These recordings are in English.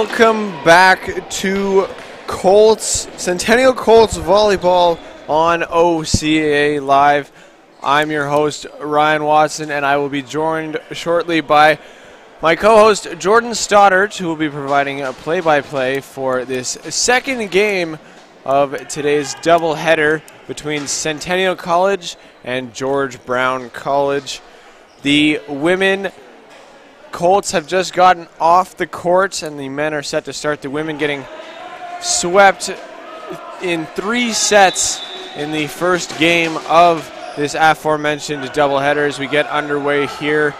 Welcome back to Centennial Colts Volleyball on OCAA Live. I'm your host, Ryan Watson, and I will be joined shortly by my co-host, Jordan Stoddart, who will be providing a play-by-play for this second game of today's doubleheader between Centennial College and George Brown College. The women Colts have just gotten off the court, and the men are set to start. The women getting swept in 3 sets in the first game of this aforementioned doubleheader. As we get underway here,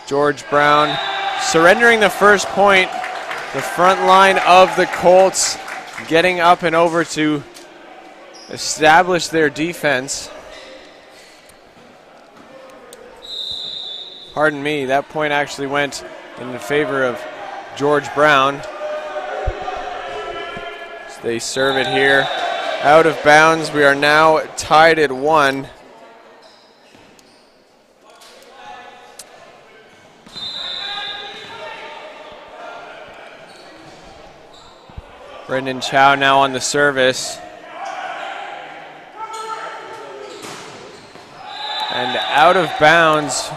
George Brown surrendering the first point. The front line of the Colts getting up and over to establish their defense. Pardon me, that point actually went in favor of George Brown. So they serve it here. Out of bounds. We are now tied at 1. Brendan Chow now on the service. And out of bounds.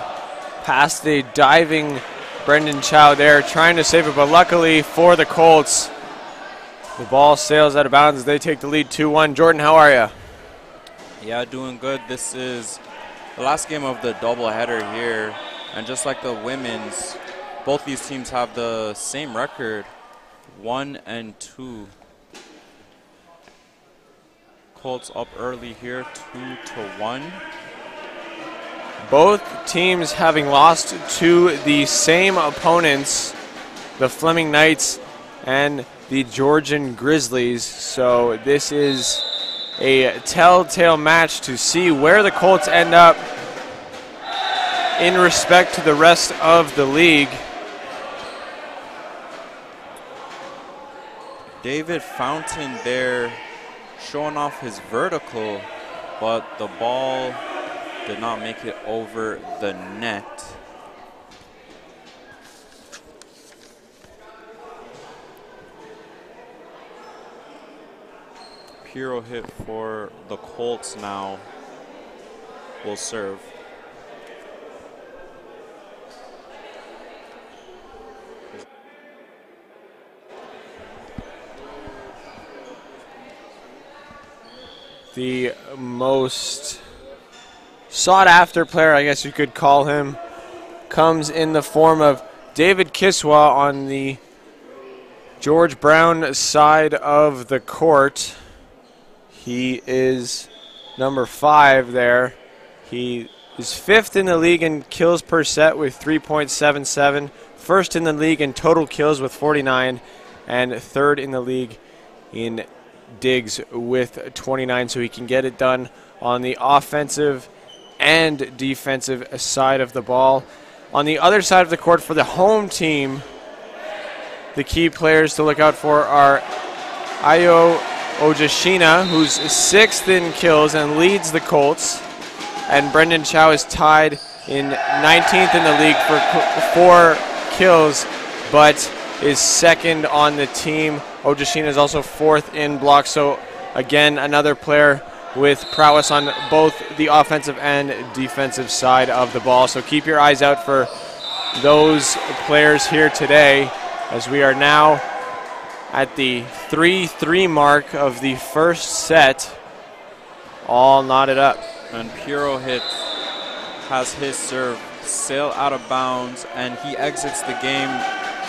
Past the diving Brendan Chow there, trying to save it, but luckily for the Colts, the ball sails out of bounds as they take the lead 2-1. Jordan, how are you? Yeah, doing good. This is the last game of the doubleheader here, and just like the women's, both these teams have the same record, 1-2. Colts up early here, 2-1. Both teams having lost to the same opponents, the Fleming Knights and the Georgian Grizzlies. So this is a telltale match to see where the Colts end up in respect to the rest of the league. David Fountain there showing off his vertical, but the ball did not make it over the net. Hero hit for the Colts now will serve. The most sought-after player, I guess you could call him, comes in the form of David Kiswa on the George Brown side of the court. He is number 5 there. He is 5th in the league in kills per set with 3.77, 1st in the league in total kills with 49, and 3rd in the league in digs with 29, so he can get it done on the offensive and defensive side of the ball. On the other side of the court for the home team, the key players to look out for are Ayo Ojashina, who's 6th in kills and leads the Colts, and Brendan Chow is tied in 19th in the league for 4 kills, but is 2nd on the team. Ojashina is also 4th in blocks, so again, another player with prowess on both the offensive and defensive side of the ball. So keep your eyes out for those players here today, as we are now at the 3-3 mark of the first set, all knotted up. And Puro hit has his serve sail out of bounds, and he exits the game.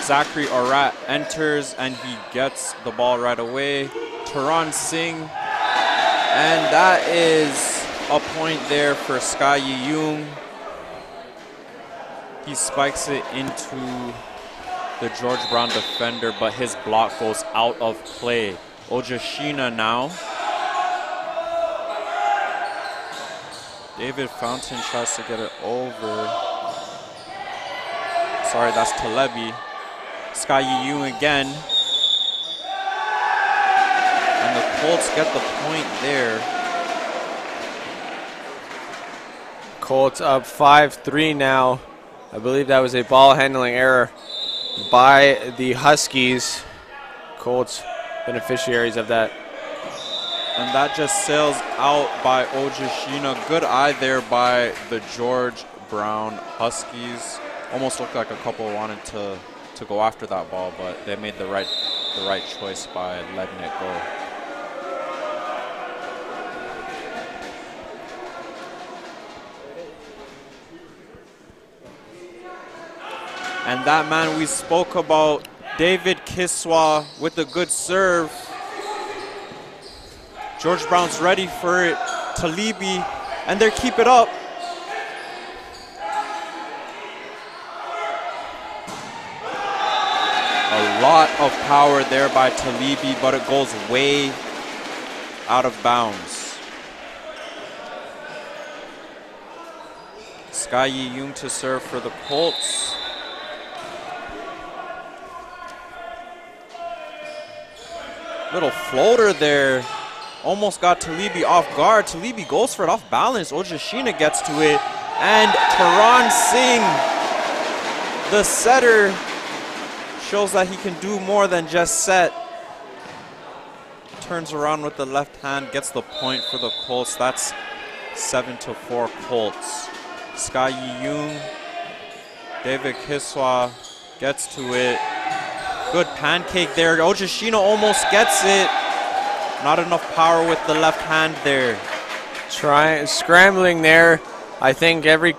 Zachary Orat enters, and he gets the ball right away. Taran Singh, and that is a point there for Sky Young. He spikes it into the George Brown defender, but his block goes out of play. Ojashina now. David Fountain tries to get it over. Sorry, that's Talebi. Sky Young again. And the Colts get the point there. Colts up 5-3 now. I believe that was a ball handling error by the Huskies. Colts beneficiaries of that. And that just sails out by Ojashina. Good eye there by the George Brown Huskies. Almost looked like a couple wanted to go after that ball, but they made the right choice by letting it go. And that man we spoke about, David Kiswa with a good serve. George Brown's ready for it. Talibi, and they keep it up. A lot of power there by Talibi, but it goes way out of bounds. Sky Yi-young to serve for the Colts. Little floater there. Almost got Talibi off guard. Talibi goes for it off balance. Ojashina gets to it. And Taran Singh, the setter, shows that he can do more than just set. Turns around with the left hand, gets the point for the Colts. That's 7-4 Colts. Sky Yi-young, David Kiswa gets to it. Good pancake there. Ojashina almost gets it. Not enough power with the left hand there. Scrambling there. I think every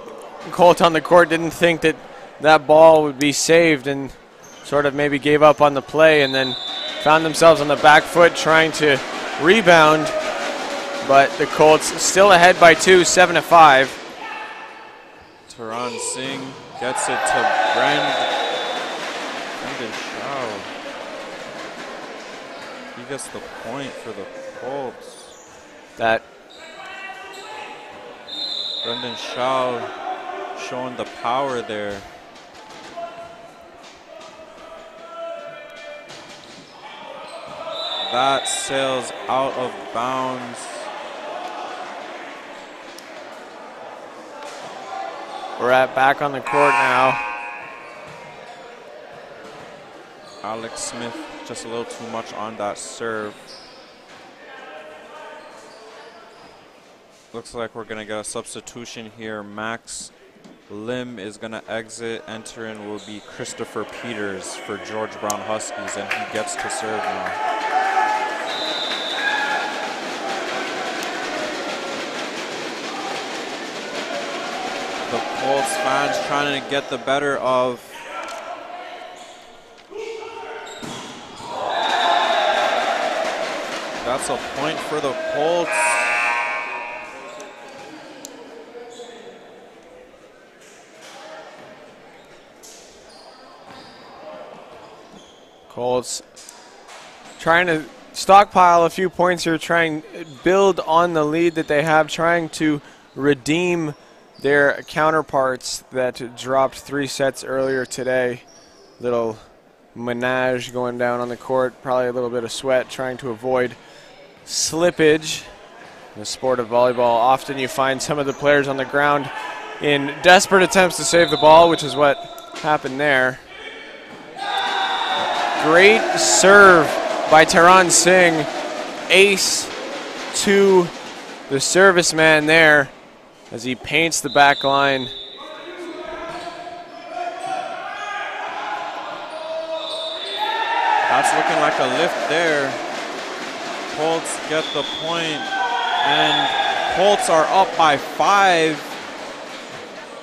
Colt on the court didn't think that that ball would be saved and sort of maybe gave up on the play and then found themselves on the back foot trying to rebound. But the Colts still ahead by 2, 7-5. Taran Singh gets it to Brendan Shaw. He gets the point for the Colts. That Brendan Shaw showing the power there. That sails out of bounds. We're back on the court now. Alex Smith just a little too much on that serve. Looks like we're gonna get a substitution here. Max Lim is gonna exit. Entering will be Christopher Peters for George Brown Huskies, and he gets to serve now. The Colts fans trying to get the better of that's a point for the Colts. Colts trying to stockpile a few points here, trying to build on the lead that they have, trying to redeem their counterparts that dropped 3 sets earlier today. Little menage going down on the court, probably a little bit of sweat, trying to avoid slippage. In the sport of volleyball, often you find some of the players on the ground in desperate attempts to save the ball, which is what happened there. Great serve by Taran Singh. Ace to the serviceman there as he paints the back line. That's looking like a lift there. Colts get the point, and Colts are up by 5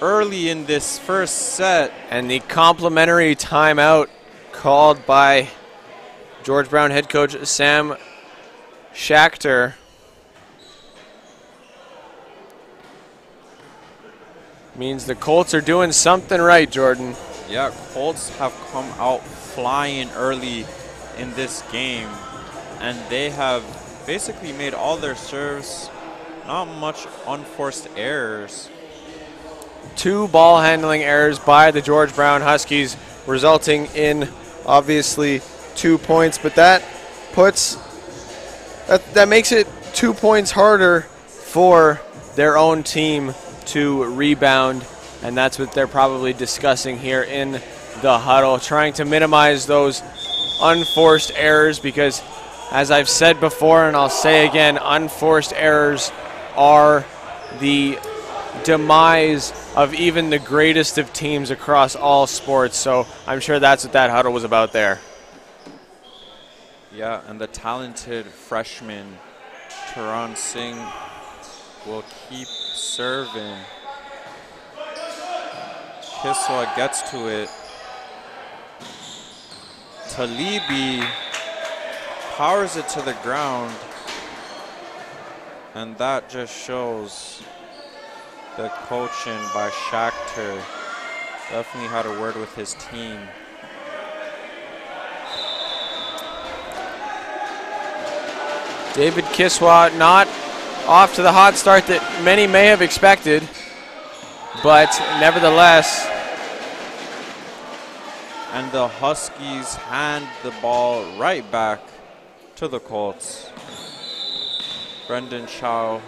early in this first set. And the complimentary timeout called by George Brown head coach Sam Schachter. Means the Colts are doing something right, Jordan. Yeah, Colts have come out flying early in this game, and they have basically made all their serves, not much unforced errors. 2 ball handling errors by the George Brown Huskies, resulting in obviously 2 points, but that makes it 2 points harder for their own team to rebound, and that's what they're probably discussing here in the huddle, trying to minimize those unforced errors, because as I've said before and I'll say again, unforced errors are the demise of even the greatest of teams across all sports. So I'm sure that's what that huddle was about there. Yeah, and the talented freshman Taran Singh will keep serving. Kiswa gets to it. Talibi powers it to the ground, and that just shows the coaching by Shakhtar definitely had a word with his team. David Kiswa not off to the hot start that many may have expected, but nevertheless. And the Huskies hand the ball right back to the Colts. Brendan Chow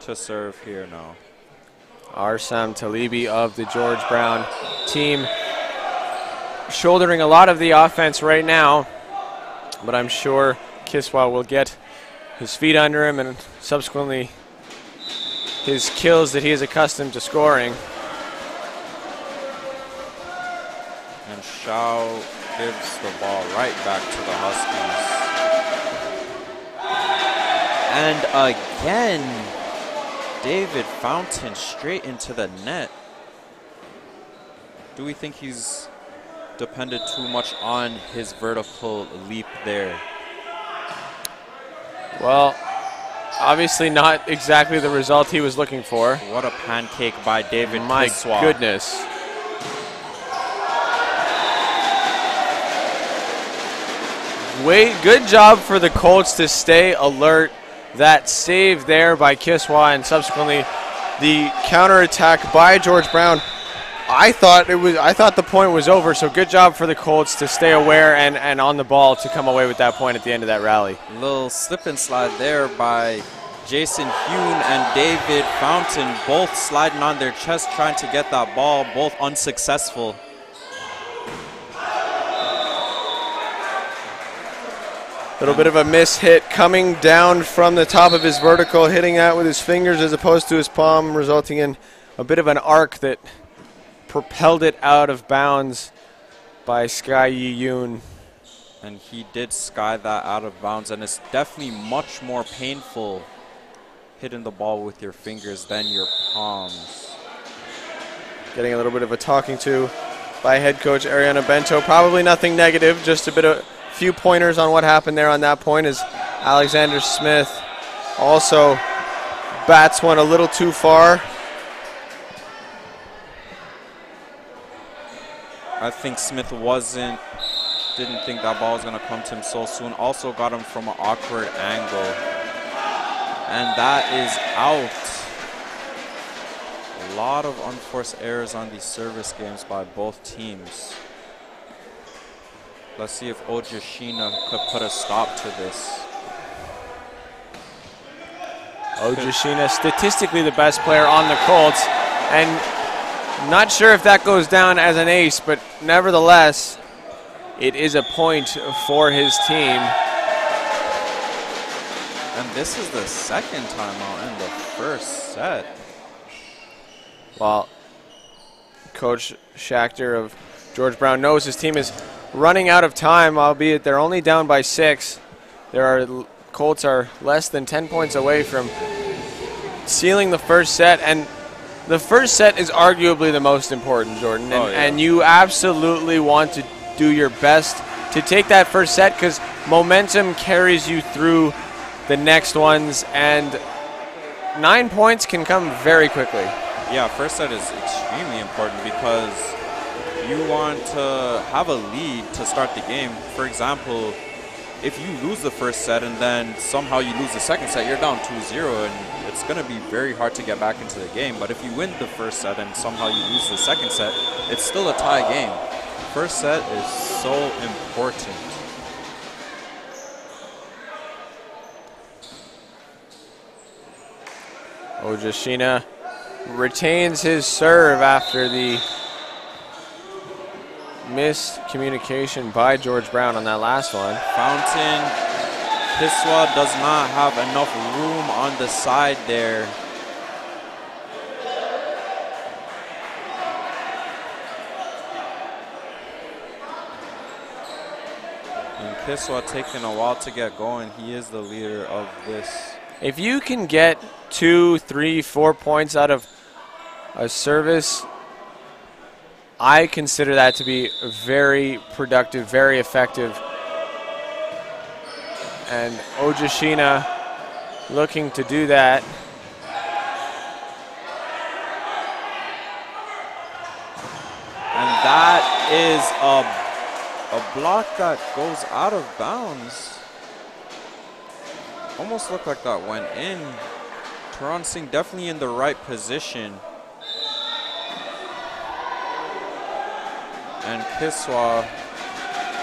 to serve here now. Arsam Talibi of the George Brown team shouldering a lot of the offense right now, but I'm sure Kiswa will get his feet under him and subsequently his kills that he is accustomed to scoring. And Shao gives the ball right back to the Huskies. And again, David Fountain straight into the net. Do we think he's depended too much on his vertical leap there? Well, obviously not exactly the result he was looking for. What a pancake by David My Kiswa. goodness. Good job for the Colts to stay alert. That save there by Kiswa and subsequently the counterattack by George Brown. I thought the point was over, so good job for the Colts to stay aware and on the ball to come away with that point at the end of that rally. Little slip and slide there by Jason Hune and David Fountain, both sliding on their chest trying to get that ball, both unsuccessful. Little bit of a miss hit coming down from the top of his vertical, hitting that with his fingers as opposed to his palm, resulting in a bit of an arc that propelled it out of bounds by Sky Yi-yoon. And he did sky that out of bounds, and it's definitely much more painful hitting the ball with your fingers than your palms. Getting a little bit of a talking to by head coach Ariana Bento. Probably nothing negative, just a few pointers on what happened there on that point as Alexander Smith also bats one a little too far. I think Smith didn't think that ball was going to come to him so soon. Also got him from an awkward angle. And that is out. A lot of unforced errors on these service games by both teams. Let's see if Ojashina could put a stop to this. Ojashina, statistically the best player on the Colts, and not sure if that goes down as an ace, but nevertheless, it is a point for his team. And this is the second timeout in the first set. Well, Coach Shakhtar of George Brown knows his team is running out of time, albeit they're only down by 6. Colts are less than 10 points away from sealing the first set, and the first set is arguably the most important, Jordan. And you absolutely want to do your best to take that first set because momentum carries you through the next ones, and 9 points can come very quickly. Yeah, first set is extremely important because you want to have a lead to start the game. For example, if you lose the first set and then somehow you lose the second set, you're down 2-0, and it's going to be very hard to get back into the game. But if you win the first set and somehow you lose the second set, it's still a tie game. First set is so important. Ojashina retains his serve after the miscommunication by George Brown on that last one. Fountain, Kiswa does not have enough room on the side there. And Kiswa taking a while to get going. He is the leader of this. If you can get 2, 3, 4 points out of a service, I consider that to be very productive, very effective. And Ojashina looking to do that. And that is a block that goes out of bounds. Almost looked like that went in. Taran Singh definitely in the right position. And Kiswa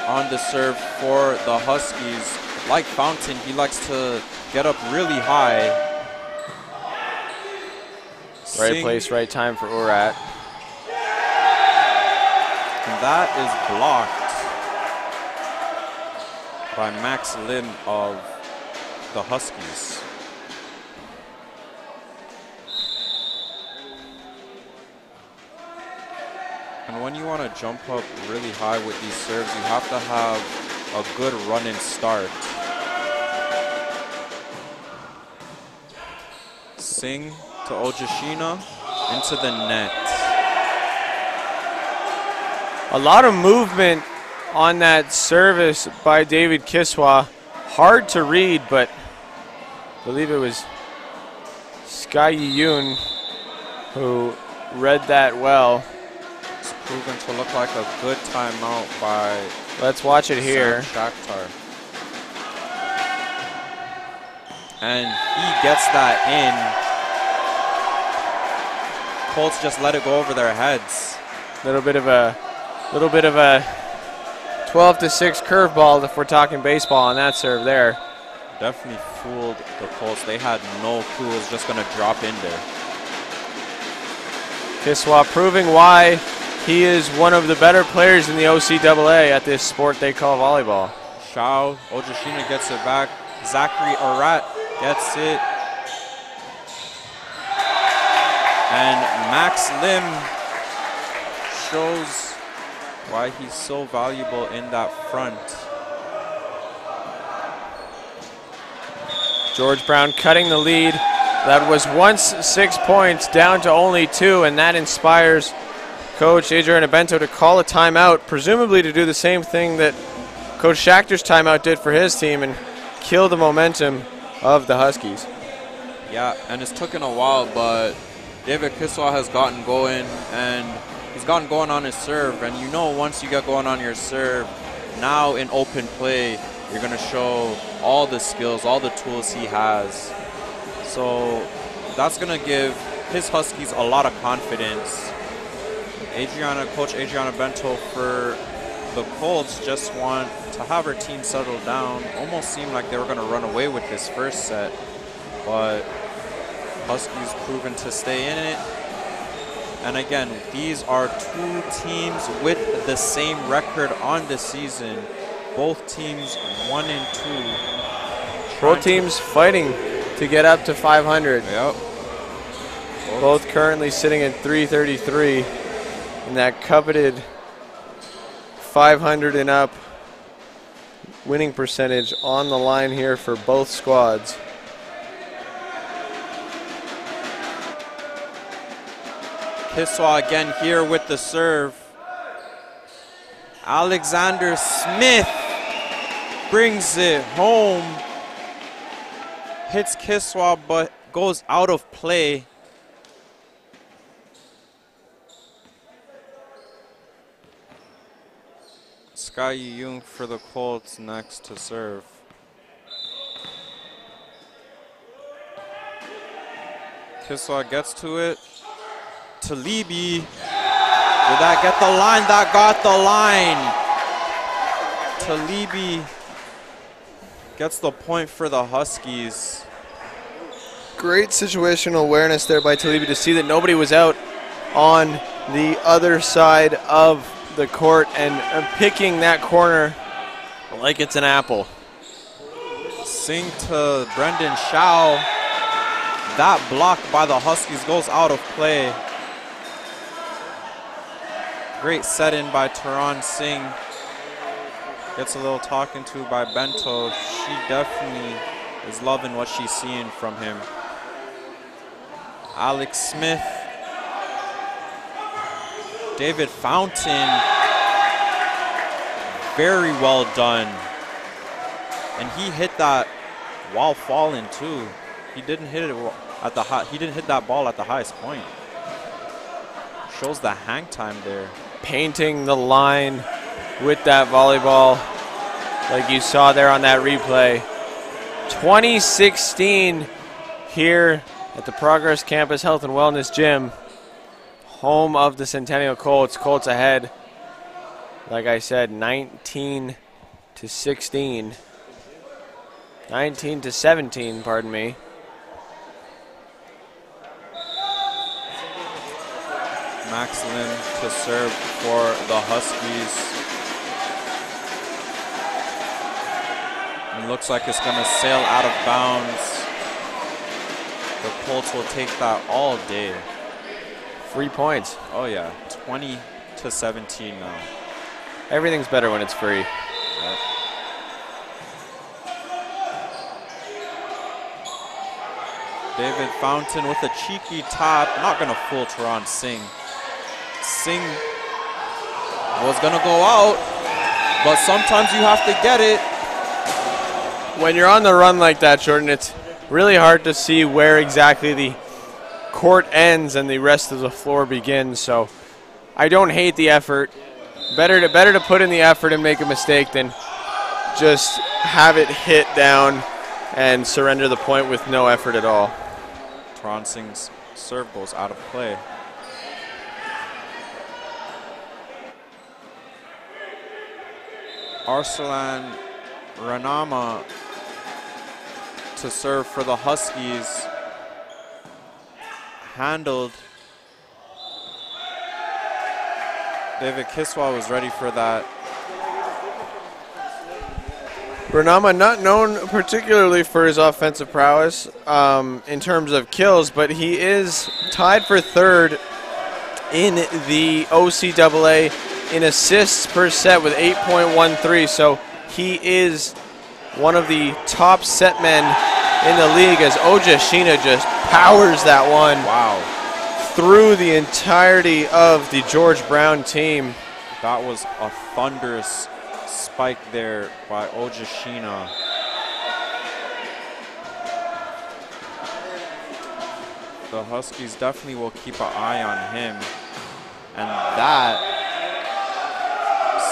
on the serve for the Huskies. Like Fountain, he likes to get up really high. Right place, right time for Urat. And that is blocked by Max Lim of the Huskies. And when you want to jump up really high with these serves, you have to have a good run and start. Singh to Ojashina into the net. A lot of movement on that service by David Kiswa. Hard to read, but I believe it was Sky Yoon who read that well. It's proven to look like a good timeout by Let's watch it here. Shakhtar. And he gets that in. Colts just let it go over their heads. Little bit of a 12-6 curveball if we're talking baseball on that serve there. Definitely fooled the Colts. They had no clue it was just going to drop in there. Kiswa proving why he is one of the better players in the OCAA at this sport they call volleyball. Shao, Ojashina gets it back. Zachary Arat gets it. And Max Lim shows why he's so valuable in that front. George Brown cutting the lead. That was once 6 points down to only 2, and that inspires Coach Adriana Bento to call a timeout, presumably to do the same thing that Coach Schachter's timeout did for his team and kill the momentum of the Huskies. Yeah, and it's taken a while, but David Kiswa has gotten going, and he's gotten going on his serve. And you know, once you get going on your serve, now in open play, you're going to show all the skills, all the tools he has. So that's going to give his Huskies a lot of confidence. Coach Adriana Bento for the Colts just want to have her team settle down. Almost seemed like they were going to run away with this first set, but Huskies proven to stay in it. And again, these are two teams with the same record on the season. Both teams 1-2. Both teams fighting to get up to 500. Yep. Both currently sitting at 333. And that coveted 500 and up winning percentage on the line here for both squads. Kiswa again here with the serve. Alexander Smith brings it home. Hits Kiswa but goes out of play. Sky Young for the Colts next to serve. Kiswa gets to it. Talibi. Did that get the line? That got the line. Talibi gets the point for the Huskies. Great situational awareness there by Talibi to see that nobody was out on the other side of the court and picking that corner like it's an apple. Sing to Brendan Shao. That block by the Huskies goes out of play. Great set in by Taran Singh. Gets a little talking to by Bento. She definitely is loving what she's seeing from him. Alex Smith. David Fountain. Very well done. And he hit that while falling too. He didn't hit it at the high. He didn't hit that ball at the highest point. Shows the hang time there. Painting the line with that volleyball, like you saw there on that replay. 2016 here at the Progress Campus Health and Wellness Gym, home of the Centennial Colts. Colts ahead, like I said, 19 to 16. 19 to 17, pardon me. Max Lim to serve for the Huskies. It looks like it's going to sail out of bounds. The Colts will take that all day. 3 points. Oh yeah, 20 to 17 now. Everything's better when it's free. Yep. David Fountain with a cheeky tap. Not going to fool Taran Singh. Singh was going to go out, but sometimes you have to get it. When you're on the run like that, Jordan, it's really hard to see where exactly the court ends and the rest of the floor begins. So I don't hate the effort. Better to put in the effort and make a mistake than just have it hit down and surrender the point with no effort at all. Taran Singh's serve goes out of play. Arsalan Ranama to serve for the Huskies. Handled. David Kiswa was ready for that. Ranama not known particularly for his offensive prowess in terms of kills, but he is tied for third in the OCAA in assists per set with 8.13. So he is one of the top set men in the league as Oja Sheena just powers that one. Wow. Through the entirety of the George Brown team. That was a thunderous spike there by Oja Sheena. The Huskies definitely will keep an eye on him. And that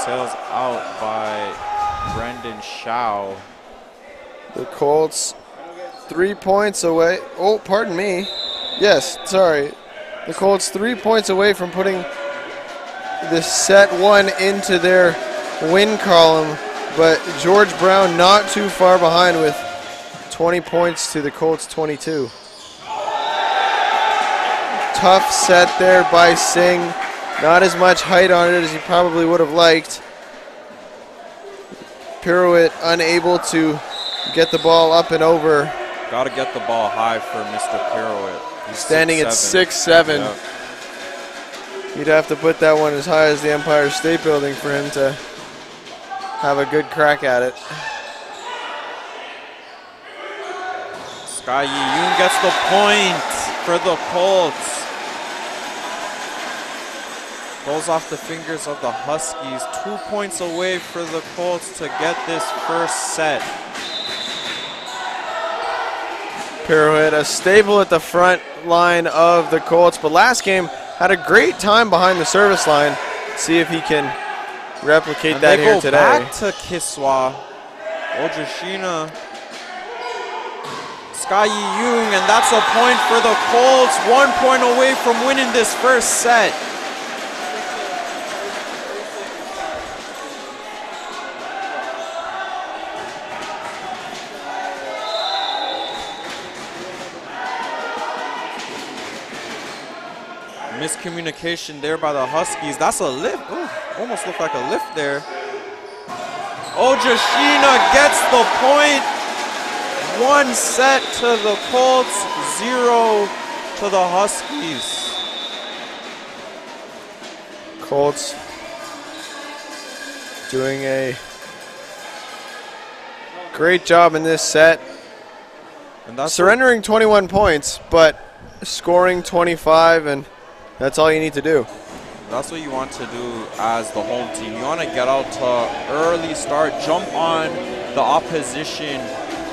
sails out by Brendan Shao. The Colts 3 points away. Oh, pardon me. Yes, sorry. The Colts 3 points away from putting the set one into their win column, but George Brown not too far behind with 20 points to the Colts 22. Tough set there by Singh. Not as much height on it as he probably would have liked. Pirouette unable to get the ball up and over. Got to get the ball high for Mr. Pirouette. He's standing at 6'7". Yep. You'd have to put that one as high as the Empire State Building for him to have a good crack at it. Sky Yi-Yoon gets the point for the Colts. Goes off the fingers of the Huskies. 2 points away for the Colts to get this first set. Pirouette, a staple at the front line of the Colts, but last game had a great time behind the service line. See if he can replicate and that here today. Back to Kiswa. Oja Sheena. Sky Yi-Yoon, and that's a point for the Colts. 1 point away from winning this first set. miscommunication there by the Huskies. That's a lift. Ooh, almost looked like a lift there. Ojashina gets the point. 1 set to the Colts, 0 to the Huskies. Colts doing a great job in this set. And that's surrendering 21 points, but scoring 25, and that's all you need to do. That's what you want to do as the home team. You want to get out to early start, jump on the opposition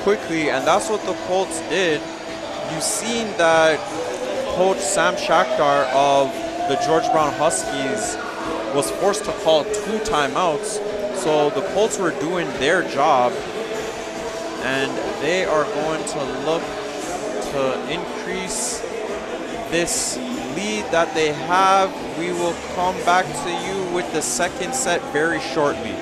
quickly, and that's what the Colts did. You've seen that Coach Sam Shakhtar of the George Brown Huskies was forced to call 2 timeouts, so the Colts were doing their job, and they are going to look to increase this lead that they have. We will come back to you with the second set very shortly.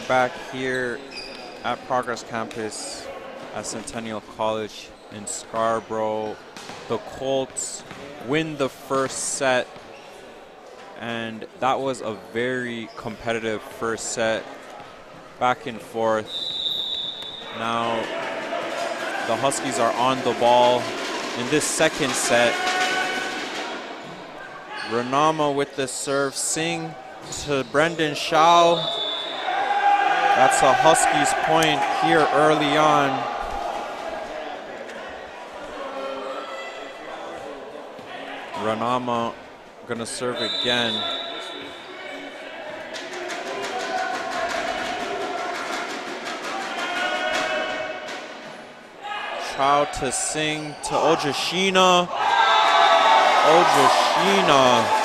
Back here at Progress Campus at Centennial College in Scarborough. The Colts win the first set, and that was a very competitive first set, back and forth. Now the Huskies are on the ball in this second set. Renama with the serve, Singh to Brendan Shao. That's a Huskies point here early on. Renama gonna serve again. Chow to Singh to Ojashina. Ojashina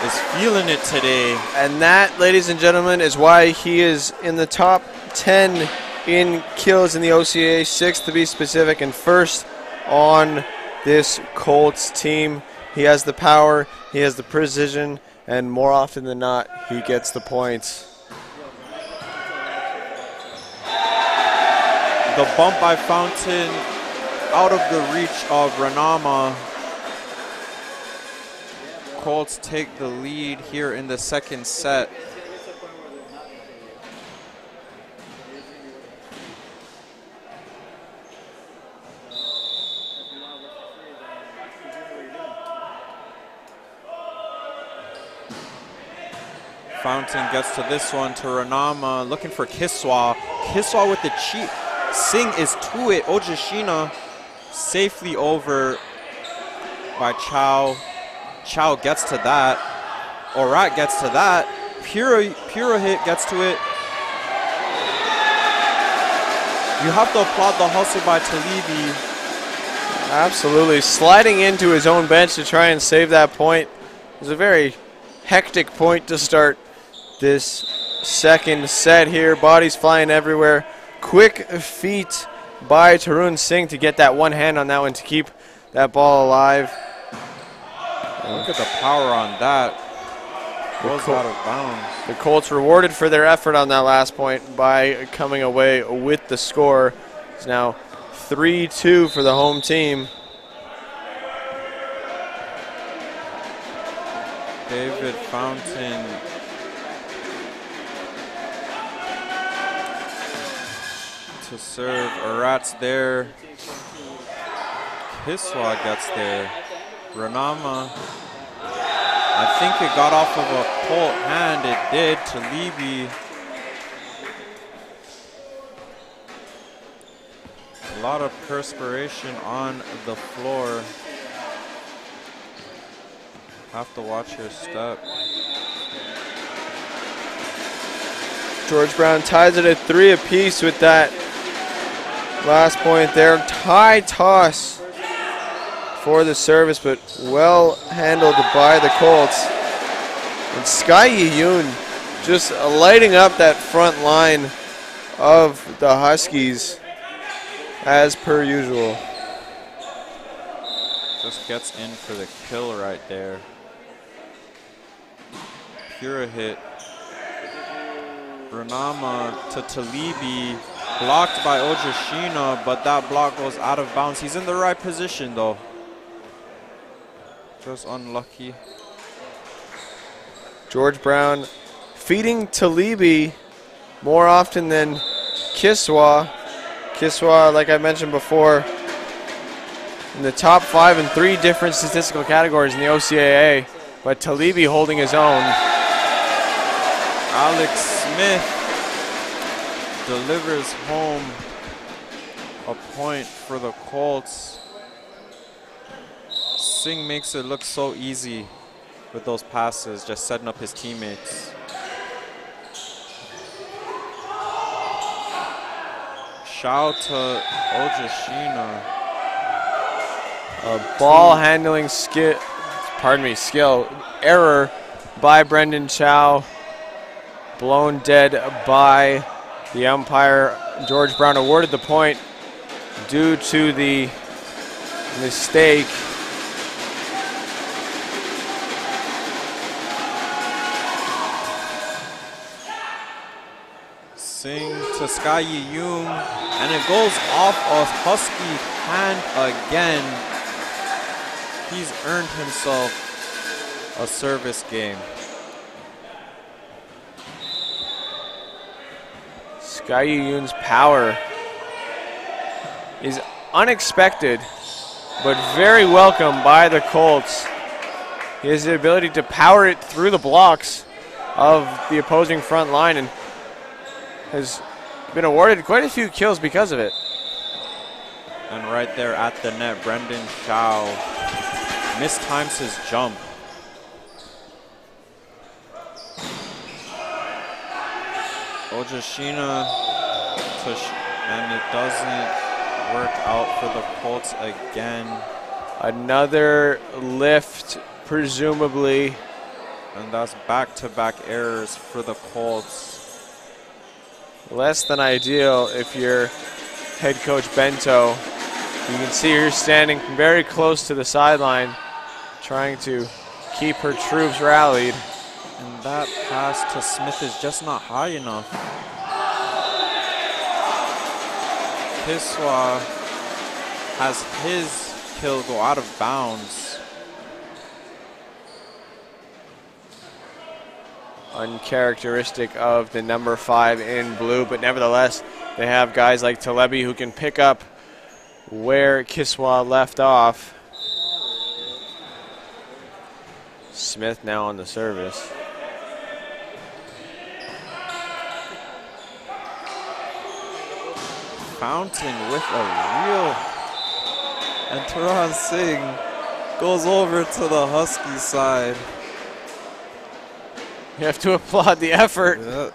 is feeling it today. And that, ladies and gentlemen, is why he is in the top 10 in kills in the OCA, 6th to be specific, and first on this Colts team. He has the power, he has the precision, and more often than not, he gets the points. The bump by Fountain out of the reach of Renama. Colts take the lead here in the second set. Fountain gets to this one to Renama, looking for Kiswa. Kiswa with the cheat. Singh is to it. Ojashina safely over by Chow. Chow gets to that. Orat gets to that. Pura hit gets to it. You have to applaud the hustle by Talibi. Absolutely. Sliding into his own bench to try and save that point. It was a very hectic point to start this second set here. Bodies flying everywhere. Quick feet by Tarun Singh to get that one hand on that one to keep that ball alive. Look at the power on that. Goes out of bounds. The Colts rewarded for their effort on that last point by coming away with the score. It's now 3-2 for the home team. David Fountain to serve. Arat's there. Kiswa gets there. Renama. I think it got off of a Colt hand. It did to Libby. A lot of perspiration on the floor. Have to watch your step. George Brown ties it at 3 apiece with that last point there. Tie toss for the service, but well handled by the Colts. And Sky Yoon just lighting up that front line of the Huskies as per usual. Just gets in for the kill right there. Pura hit. Renama to Talibi. Blocked by Ojashina, but that block goes out of bounds. He's in the right position though. Just unlucky. George Brown feeding Talibi more often than Kiswa. Kiswa, like I mentioned before, in the top 5 in 3 different statistical categories in the OCAA, but Talibi holding his own. Alex Smith delivers home a point for the Colts. Singh makes it look so easy with those passes, just setting up his teammates. Shout to Ojashina. A ball handling skill error by Brendan Chow. Blown dead by the umpire. George Brown awarded the point due to the mistake. Singh to Sky Yoon, and it goes off a Husky hand again. He's earned himself a service game. Sky Yoon's power is unexpected, but very welcome by the Colts. He has the ability to power it through the blocks of the opposing front line and has been awarded quite a few kills because of it. And right there at the net, Brendan Chow mistimes his jump. Ojashina, and it doesn't work out for the Colts again. Another lift, presumably. And that's back-to-back errors for the Colts. Less than ideal if you're head coach Bento. You can see her standing very close to the sideline, trying to keep her troops rallied. And that pass to Smith is just not high enough. Kiswa has his kill go out of bounds. Uncharacteristic of the number 5 in blue, but nevertheless, they have guys like Talebi who can pick up where Kiswa left off. Smith now on the service. Fountain with a real, and Taran Singh goes over to the Husky side. You have to applaud the effort. Yeah.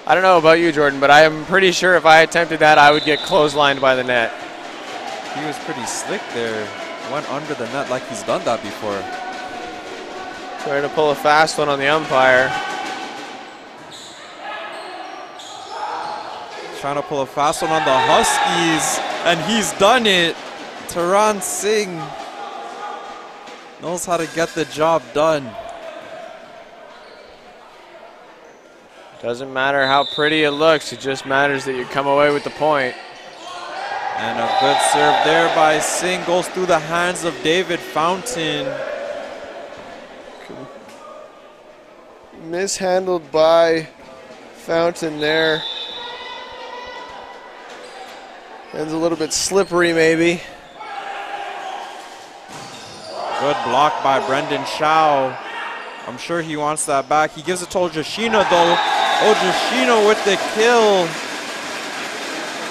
I don't know about you, Jordan, but I am pretty sure if I attempted that, I would get clotheslined by the net. He was pretty slick there. Went under the net like he's done that before. Trying to pull a fast one on the umpire. Trying to pull a fast one on the Huskies, and he's done it. Taran Singh knows how to get the job done. Doesn't matter how pretty it looks, it just matters that you come away with the point. And a good serve there by Singh goes through the hands of David Fountain. Mishandled by Fountain there. Ends a little bit slippery maybe. Good block by Brendan Shao. I'm sure he wants that back. He gives it to Ojashina though. Ojashina with the kill.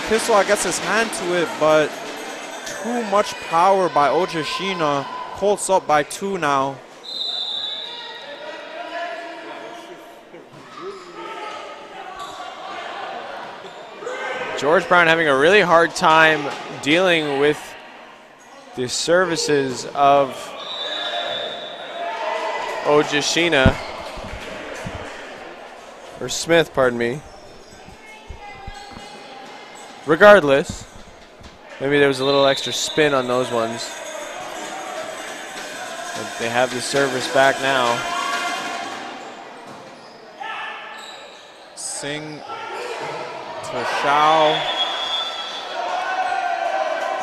Kiswa gets his hand to it, but too much power by Ojashina. Colts up by 2 now. George Brown having a really hard time dealing with the services of Ojashina, or Smith, pardon me. Regardless, maybe there was a little extra spin on those ones. But they have the service back now. Singh to Shao.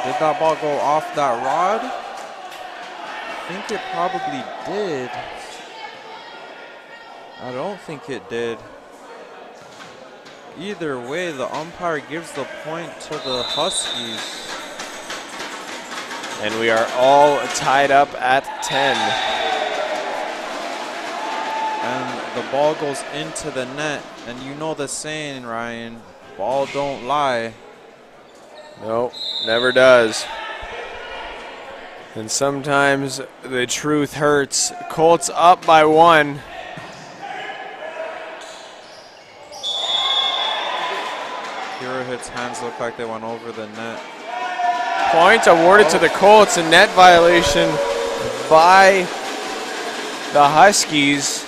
Did that ball go off that rod? I think it probably did. I don't think it did. Either way, the umpire gives the point to the Huskies. And we are all tied up at 10. And the ball goes into the net. And you know the saying, Ryan, ball don't lie. Nope, never does. And sometimes the truth hurts. Colts up by 1. Hits hands look like they went over the net. Point awarded to the Colts, a net violation by the Huskies.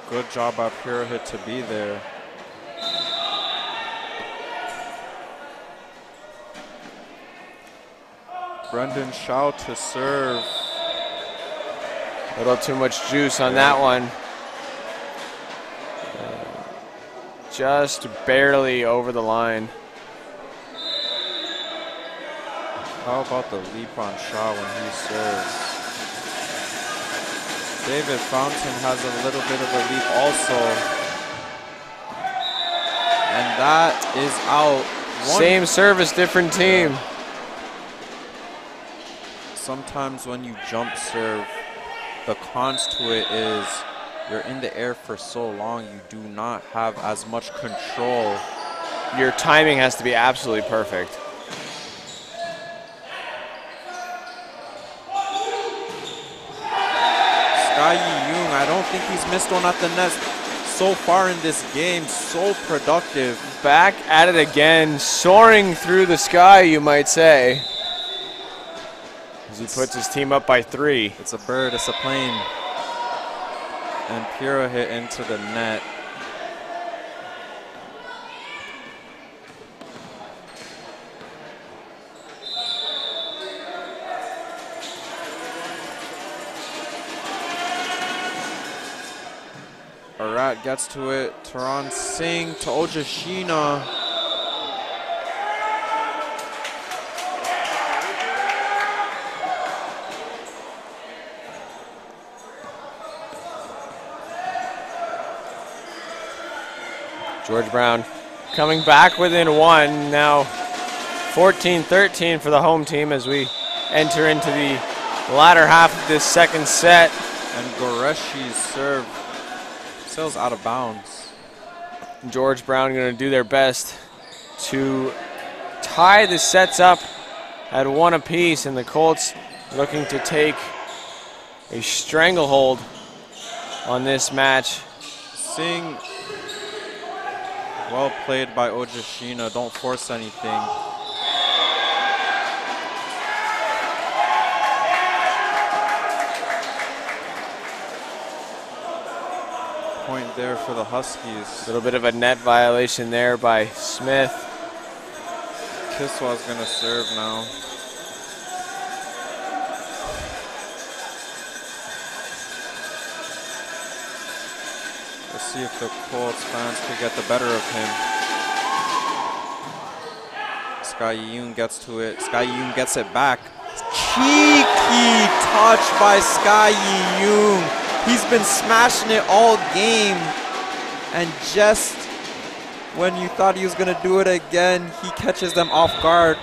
Good job by Purahit to be there. Brendan Shao to serve. A little too much juice on that one. Just barely over the line. How about the leap on Shaw when he serves? David Fountain has a little bit of a leap also. And that is out. Same service, different team. Sometimes when you jump serve, the cons to it is you're in the air for so long, you do not have as much control. Your timing has to be absolutely perfect. Sky Yi-Young, I don't think he's missed one at the net so far in this game. So productive. Back at it again, soaring through the sky, you might say. As he puts his team up by 3. It's a bird, it's a plane. And Pura hit into the net. Arat gets to it. Taran Singh to Ojashina. George Brown coming back within 1. Now 14-13 for the home team as we enter into the latter half of this second set. And Goreshi's serve sails out of bounds. George Brown going to do their best to tie the sets up at 1 apiece, and the Colts looking to take a stranglehold on this match. Seeing well played by Ojashina. Don't force anything. Point there for the Huskies. A little bit of a net violation there by Smith. Kiswa's going to serve now. Let's see if the Colts fans can get the better of him. Sky Yoon gets to it. Sky Yoon gets it back. Cheeky touch by Sky Yoon. He's been smashing it all game. And just when you thought he was going to do it again, he catches them off guard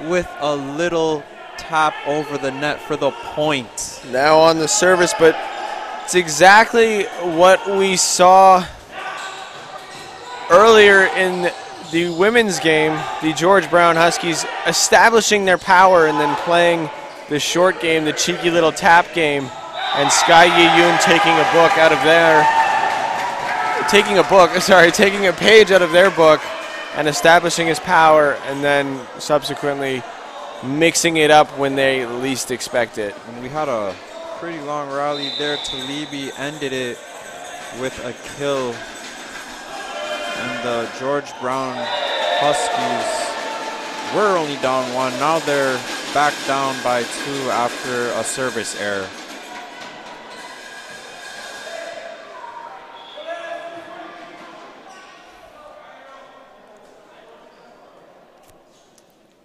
with a little tap over the net for the point. Now on the service, but it's exactly what we saw earlier in the women's game. The George Brown Huskies establishing their power and then playing the short game, the cheeky little tap game, and Sky Yi-yoon taking a page out of their book and establishing his power, and then subsequently mixing it up when they least expect it. And we had a pretty long rally there. Talibi ended it with a kill. And the George Brown Huskies were only down 1. Now they're back down by 2 after a service error.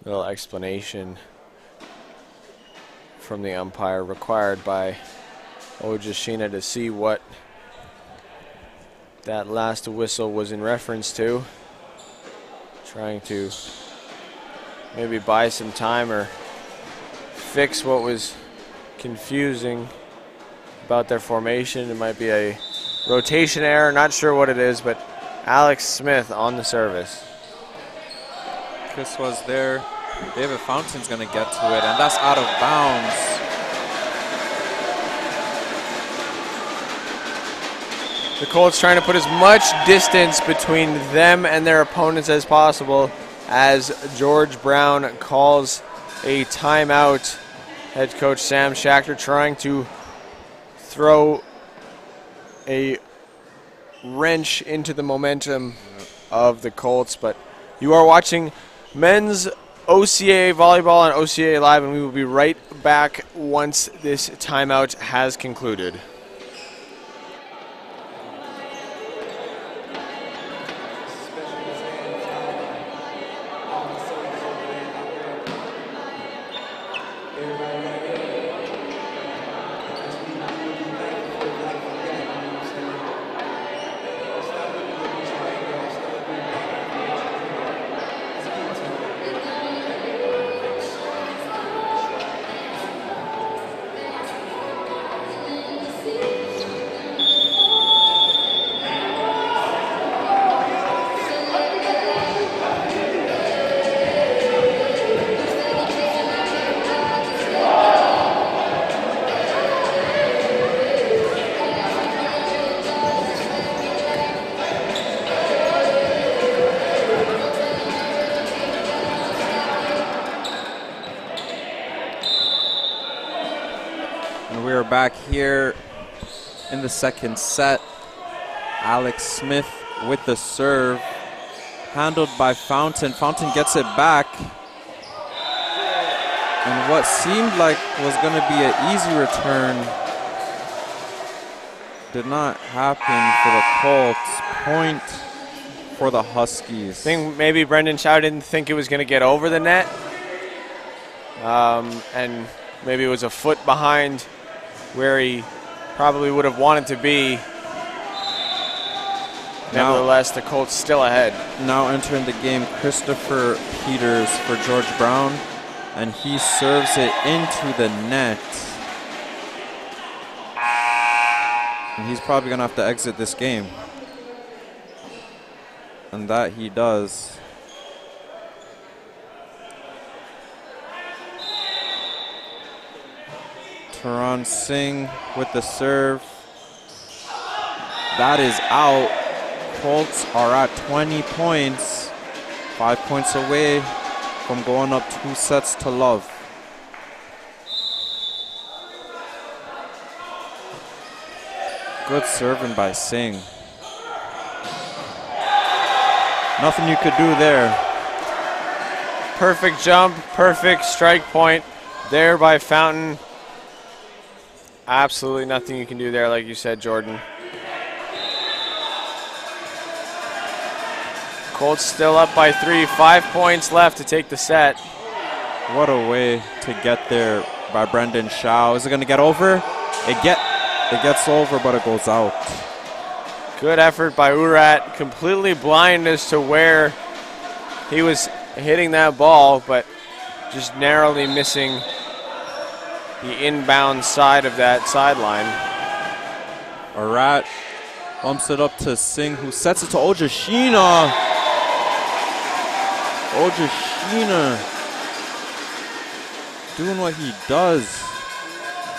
Little explanation from the umpire required by Ojashina to see what that last whistle was in reference to. Trying to maybe buy some time or fix what was confusing about their formation. It might be a rotation error, not sure what it is, but Alex Smith on the service. Chris was there. David Fountain's going to get to it, and that's out of bounds. The Colts trying to put as much distance between them and their opponents as possible as George Brown calls a timeout. Head coach Sam Schachter trying to throw a wrench into the momentum of the Colts, but you are watching men's OCA volleyball on OCA Live, and we will be right back once this timeout has concluded. Back here in the second set. Alex Smith with the serve, handled by Fountain. Fountain gets it back, and what seemed like was going to be an easy return did not happen for the Colts. Point for the Huskies. I think maybe Brendan Chow didn't think it was going to get over the net, and maybe it was a foot behind where he probably would have wanted to be. Nevertheless, the Colts still ahead. Now entering the game, Christopher Peters for George Brown, and he serves it into the net. And he's probably going to have to exit this game. And that he does. Taran Singh with the serve. That is out. Colts are at 20 points. 5 points away from going up 2-0. Good serving by Singh. Nothing you could do there. Perfect jump, perfect strike point there by Fountain. Absolutely nothing you can do there, like you said, Jordan. Colts still up by 3, 5 points left to take the set. What a way to get there by Brendan Shaw. Is it going to get over? It gets over, but it goes out. Good effort by Urat. Completely blind as to where he was hitting that ball, but just narrowly missing the inbound side of that sideline. Urat bumps it up to Singh, who sets it to Ojashina. Ojashina doing what he does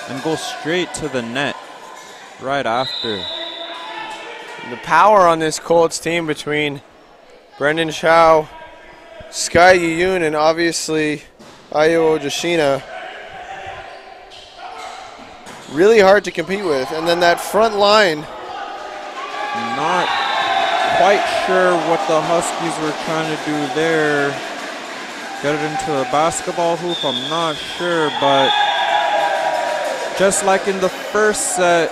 and goes straight to the net right after. The power on this Colts team between Brendan Shaw, Sky Yuyun, and obviously Ayo Ojashina. Really hard to compete with. And then that front line. Not quite sure what the Huskies were trying to do there. Get it into the basketball hoop, I'm not sure, but just like in the first set,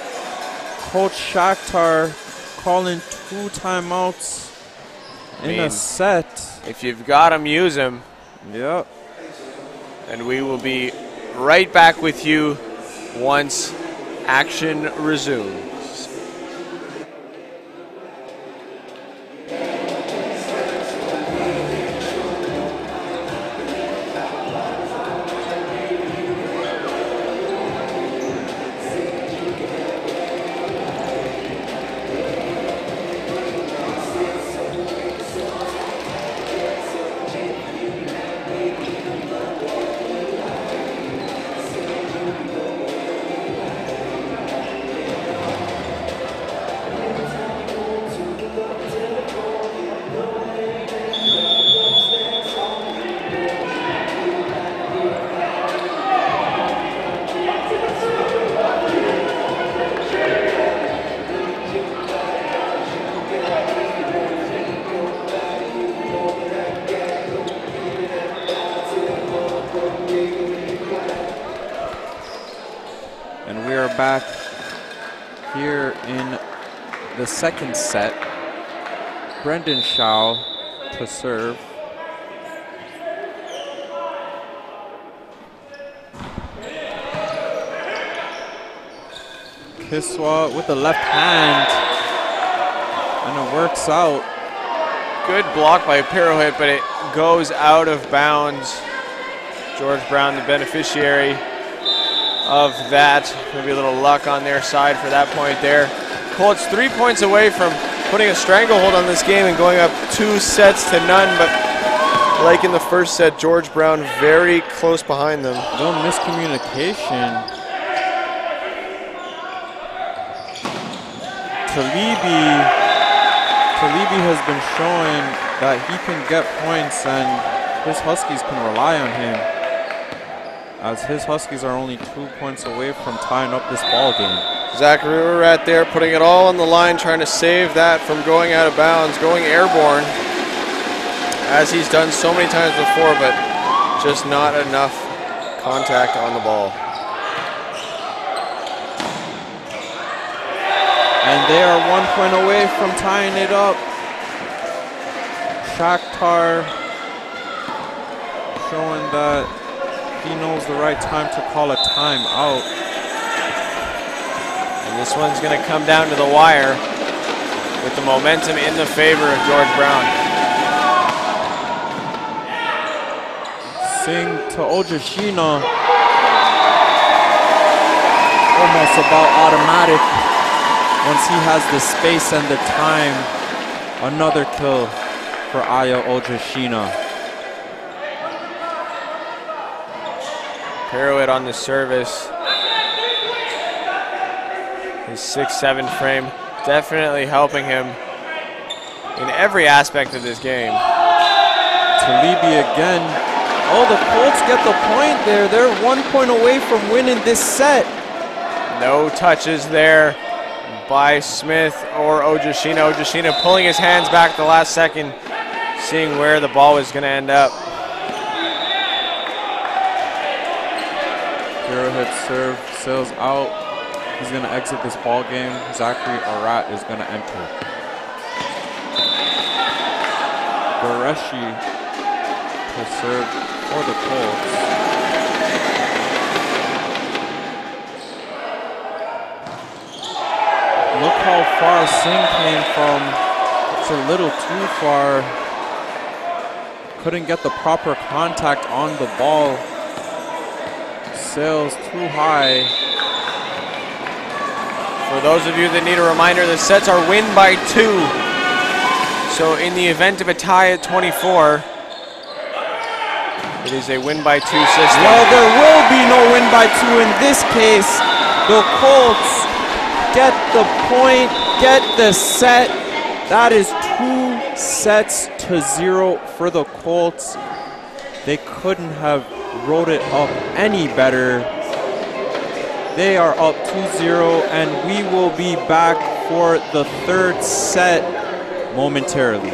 Coach Shakhtar calling 2 timeouts in a set. If you've got them, use them. Yep. And we will be right back with you once action resumes. Back here in the second set. Brendan Shaw to serve. Kiswa with the left hand, and it works out. Good block by Pirouette, but it goes out of bounds. George Brown, the beneficiary of that. Maybe a little luck on their side for that point there. Colts 3 points away from putting a stranglehold on this game and going up 2-0, but like in the first set, George Brown very close behind them. No miscommunication. Talibi has been showing that he can get points and his Huskies can rely on him, as his Huskies are only 2 points away from tying up this ball game. Zachary Urat there putting it all on the line, trying to save that from going out of bounds, going airborne, as he's done so many times before, but just not enough contact on the ball. And they are 1 point away from tying it up. Shakhtar showing that he knows the right time to call a timeout. And this one's going to come down to the wire with the momentum in the favor of George Brown. Singh to Ojashina. Almost about automatic once he has the space and the time. Another kill for Aya Ojashina. Pirouette on the service. His 6'7" frame definitely helping him in every aspect of this game. Talibi again. Oh, the Colts get the point there. They're 1 point away from winning this set. No touches there by Smith or Ojashina. Ojashina pulling his hands back the last second, seeing where the ball was going to end up. Arrowhead serve, sails out. He's going to exit this ball game. Zachary Arat is going to enter. Bareshi to serve for the Colts. Look how far Singh came from. It's a little too far. Couldn't get the proper contact on the ball. Sails too high. For those of you that need a reminder, the sets are win by 2. So in the event of a tie at 24, it is a win by 2 system. Well, there will be no win by 2 in this case. The Colts get the point, get the set. That is 2-0 for the Colts. They couldn't have wrote it up any better. They are up 2-0, and we will be back for the third set momentarily.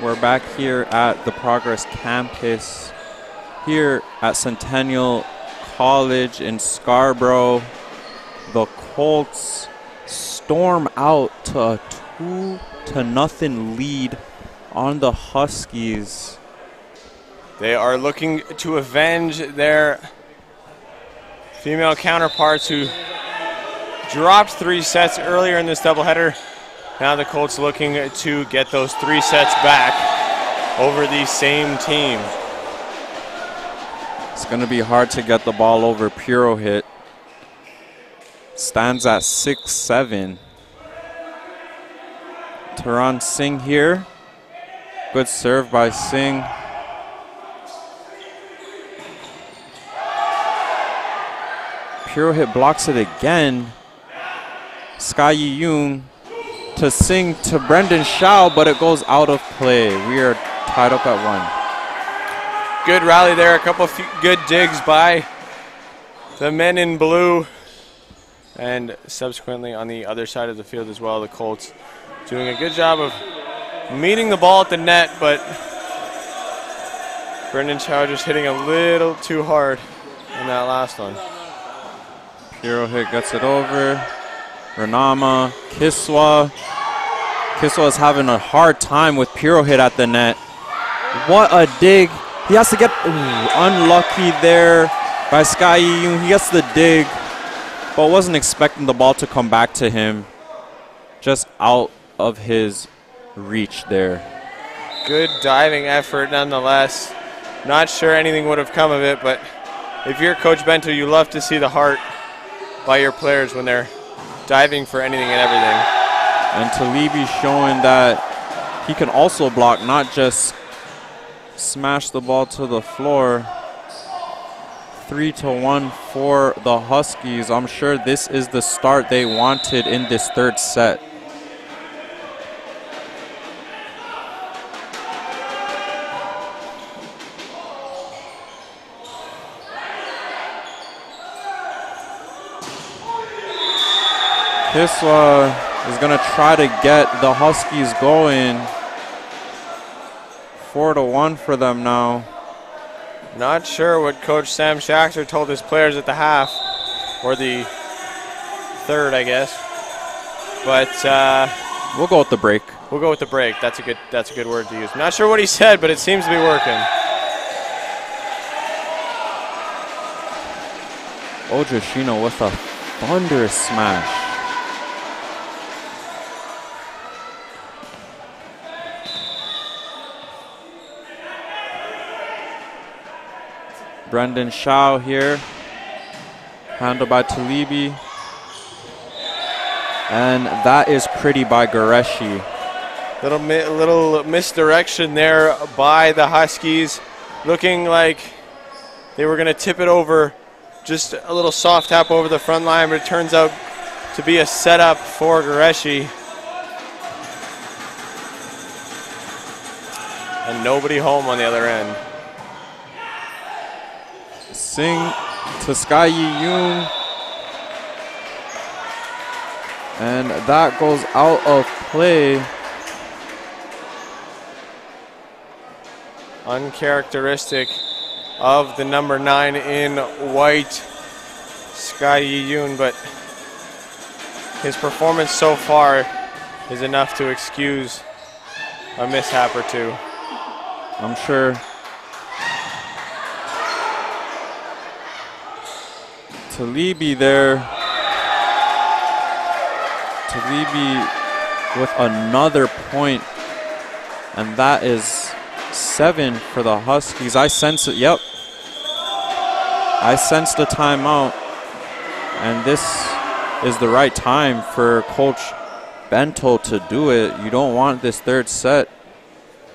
We're back here at the Progress campus, here at Centennial College in Scarborough. The Colts storm out to a 2-0 lead on the Huskies. They are looking to avenge their female counterparts who dropped 3 sets earlier in this doubleheader. Now the Colts looking to get those 3 sets back over the same team. It's going to be hard to get the ball over Puro hit. stands at 6'7". Taran Singh here. Good serve by Singh. Pure hit blocks it again. Sky Yi-yoon to Singh to Brendan Shao, but it goes out of play. We are tied up at 1. Good rally there. A couple of good digs by the men in blue. And subsequently on the other side of the field as well, the Colts doing a good job of meeting the ball at the net, but Brendan Chow just hitting a little too hard in that last one. Puro hit gets it over. Renama, Kiswa. Kiswa is having a hard time with Puro hit at the net. What a dig. He has to get unlucky there by Sky Yi-yoon. He gets the dig, but wasn't expecting the ball to come back to him. Just out of his reach there. Good diving effort nonetheless. Not sure anything would have come of it, but if you're Coach Bento, you love to see the heart by your players when they're diving for anything and everything. And Talibi showing that he can also block, not just smash the ball to the floor. 3-1 for the Huskies. I'm sure this is the start they wanted in this third set. Kiswa is going to try to get the Huskies going. 4-1 for them now. Not sure what Coach Sam Schachter told his players at the half, or the third, I guess. But we'll go with the break. We'll go with the break. That's a good word to use. Not sure what he said, but it seems to be working. Ojashino with a thunderous smash. Brendan Shao here, handled by Talibi. And that is pretty by Gureshi. Little misdirection there by the Huskies. Looking like they were going to tip it over, just a little soft tap over the front line, but it turns out to be a setup for Gureshi. And nobody home on the other end. Singh to Sky Yi-yoon. And that goes out of play. Uncharacteristic of the number 9 in white, Sky Yi-yoon, but his performance so far is enough to excuse a mishap or two. I'm sure. Talibi there. Talibi with another point, and that is 7 for the Huskies. I sense it. Yep. I sense the timeout, and this is the right time for Coach Bento to do it. You don't want this third set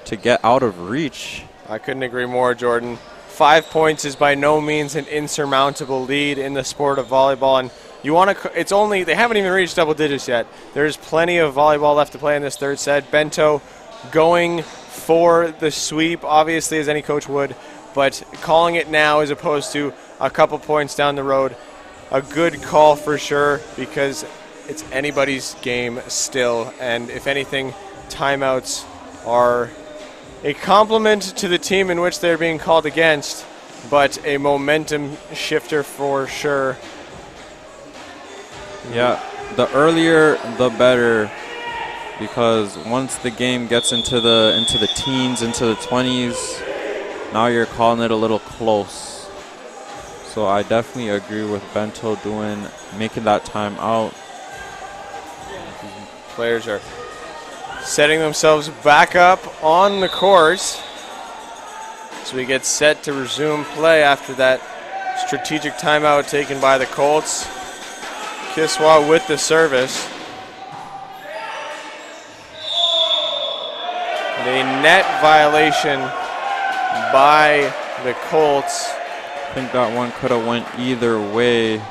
to get out of reach. I couldn't agree more, Jordan. 5 points is by no means an insurmountable lead in the sport of volleyball, and you want to. It's only they haven't even reached double digits yet. There's plenty of volleyball left to play in this third set. Bento going for the sweep, obviously, as any coach would, but calling it now as opposed to a couple points down the road, a good call for sure, because it's anybody's game still, and if anything, timeouts are a compliment to the team in which they're being called against, but a momentum shifter for sure. Yeah, the earlier the better, because once the game gets into the teens, into the 20s, now you're calling it a little close. So I definitely agree with Bento making that time out. Players are setting themselves back up on the court. So we get set to resume play after that strategic timeout taken by the Colts. Kiswa with the service. The net violation by the Colts. I think that one could have went either way,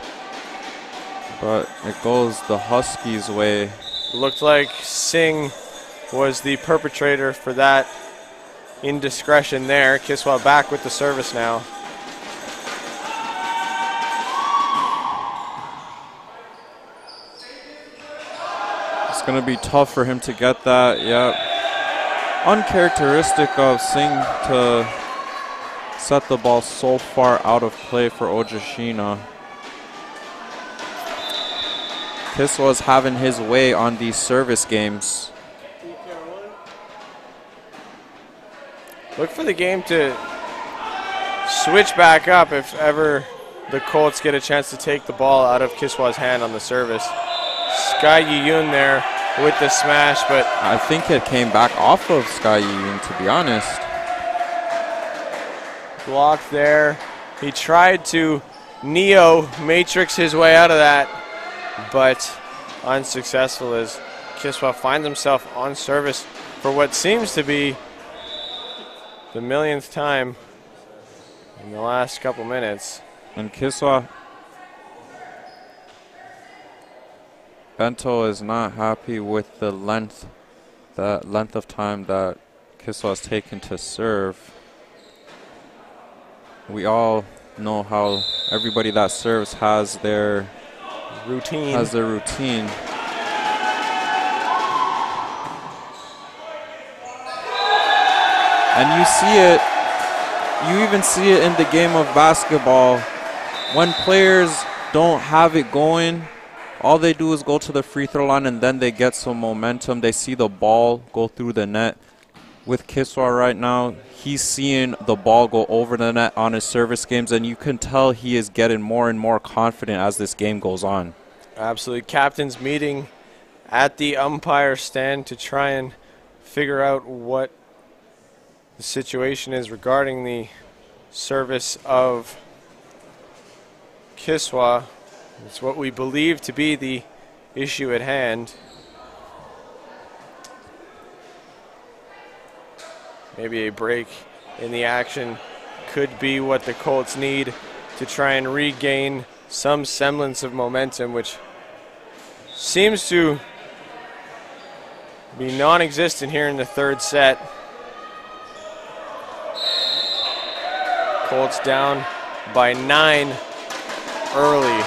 but it goes the Huskies' way. Looked like Singh was the perpetrator for that indiscretion there. Kiswa back with the service now. It's going to be tough for him to get that. Yep. Uncharacteristic of Singh to set the ball so far out of play for Ojashina. Kiswa's having his way on these service games. Look for the game to switch back up if ever the Colts get a chance to take the ball out of Kiswa's hand on the service. Sky Yiyun there with the smash, but I think it came back off of Sky Yiyun, to be honest. Blocked there. He tried to Neo matrix his way out of that, but unsuccessful as Kiswa finds himself on service for what seems to be the millionth time in the last couple minutes. And Kiswa, Bento is not happy with the length of time that Kiswa has taken to serve. We all know how everybody that serves has their routine. And you see it, you even see it in the game of basketball. When players don't have it going, all they do is go to the free throw line and then they get some momentum. They see the ball go through the net. With Kiswa right now, he's seeing the ball go over the net on his service games, and you can tell he is getting more and more confident as this game goes on. Absolutely. Captains meeting at the umpire stand to try and figure out what the situation is regarding the service of Kiswa. It's what we believe to be the issue at hand. Maybe a break in the action could be what the Colts need to try and regain some semblance of momentum, which seems to be non-existent here in the third set. Colts down by 9 early.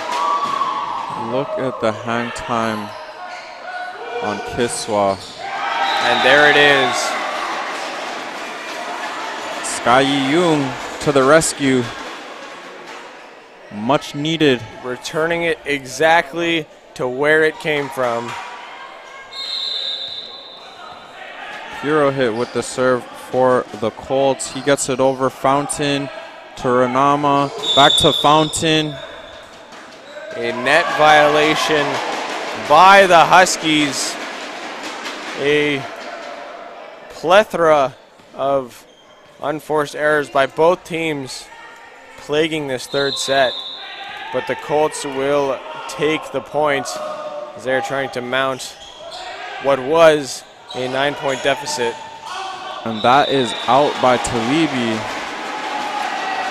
Look at the hang time on Kiswa. And there it is. Sky Yiyun to the rescue. Much needed. Returning it exactly to where it came from. Hero hit with the serve for the Colts. He gets it over Fountain to Ranama. Back to Fountain. A net violation by the Huskies. A plethora of unforced errors by both teams plaguing this third set. But the Colts will take the point as they're trying to mount what was a 9-point deficit. And that is out by Talibi.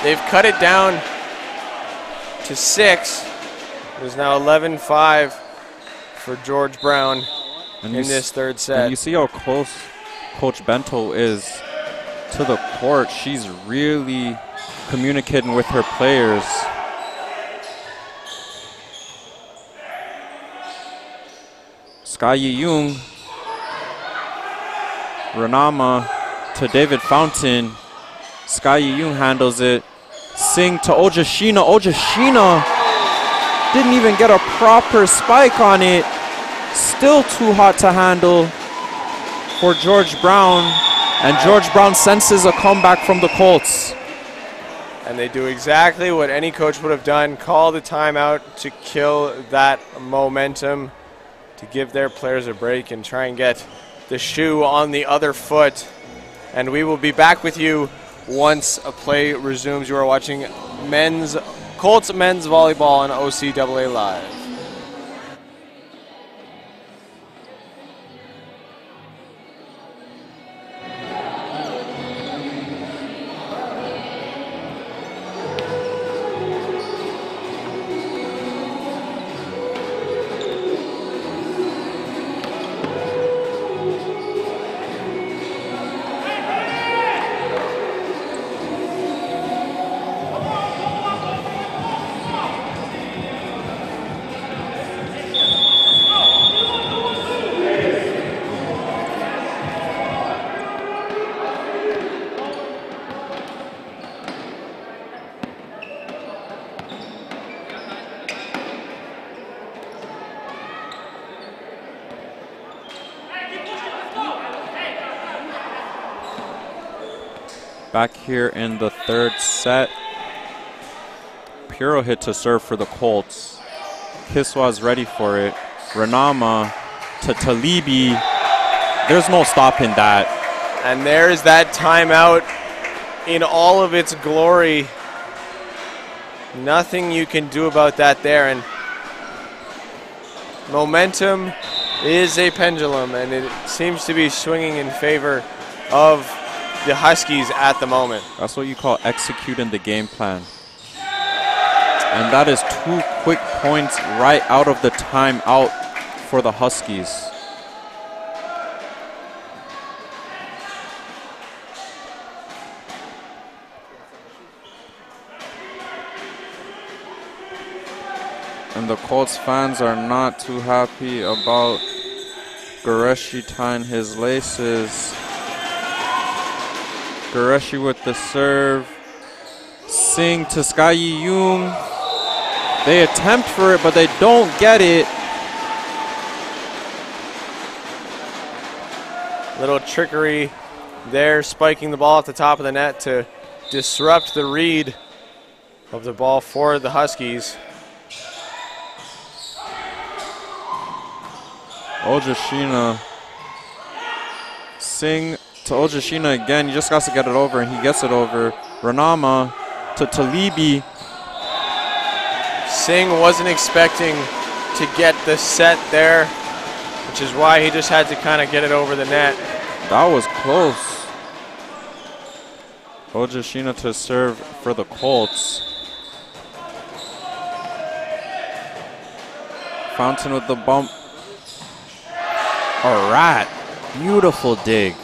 They've cut it down to 6. It is now 11-5 for George Brown in this third set. And you see how close Coach Bento is to the court. She's really communicating with her players. Sky Yiyun, Ranama to David Fountain. Sky Yiyun handles it. Singh to Ojashina. Ojashina didn't even get a proper spike on it. Still too hot to handle for George Brown. And George Brown senses a comeback from the Colts. And they do exactly what any coach would have done. Call the timeout to kill that momentum, to give their players a break and try and get the shoe on the other foot. And we will be back with you once a play resumes. You are watching Colts men's volleyball on OCAA Live. Back here in the third set. Puro hit to serve for the Colts. Kiswa's ready for it. Renama to Talibi. There's no stopping that. And there's that timeout in all of its glory. Nothing you can do about that there. And momentum is a pendulum, and it seems to be swinging in favor of the Huskies at the moment. That's what you call executing the game plan. And that is 2 quick points right out of the timeout for the Huskies. And the Colts fans are not too happy about Qureshi tying his laces. Qureshi with the serve. Singh to Sky Young. They attempt for it, but they don't get it. Little trickery there, spiking the ball at the top of the net to disrupt the read of the ball for the Huskies. Ojashina. Singh to Ojashina again. He just got to get it over, and he gets it over. Renama to Talibi. Singh wasn't expecting to get the set there, which is why he just had to kind of get it over the net. That was close. Ojashina to serve for the Colts. Fountain with the bump. All right, beautiful dig.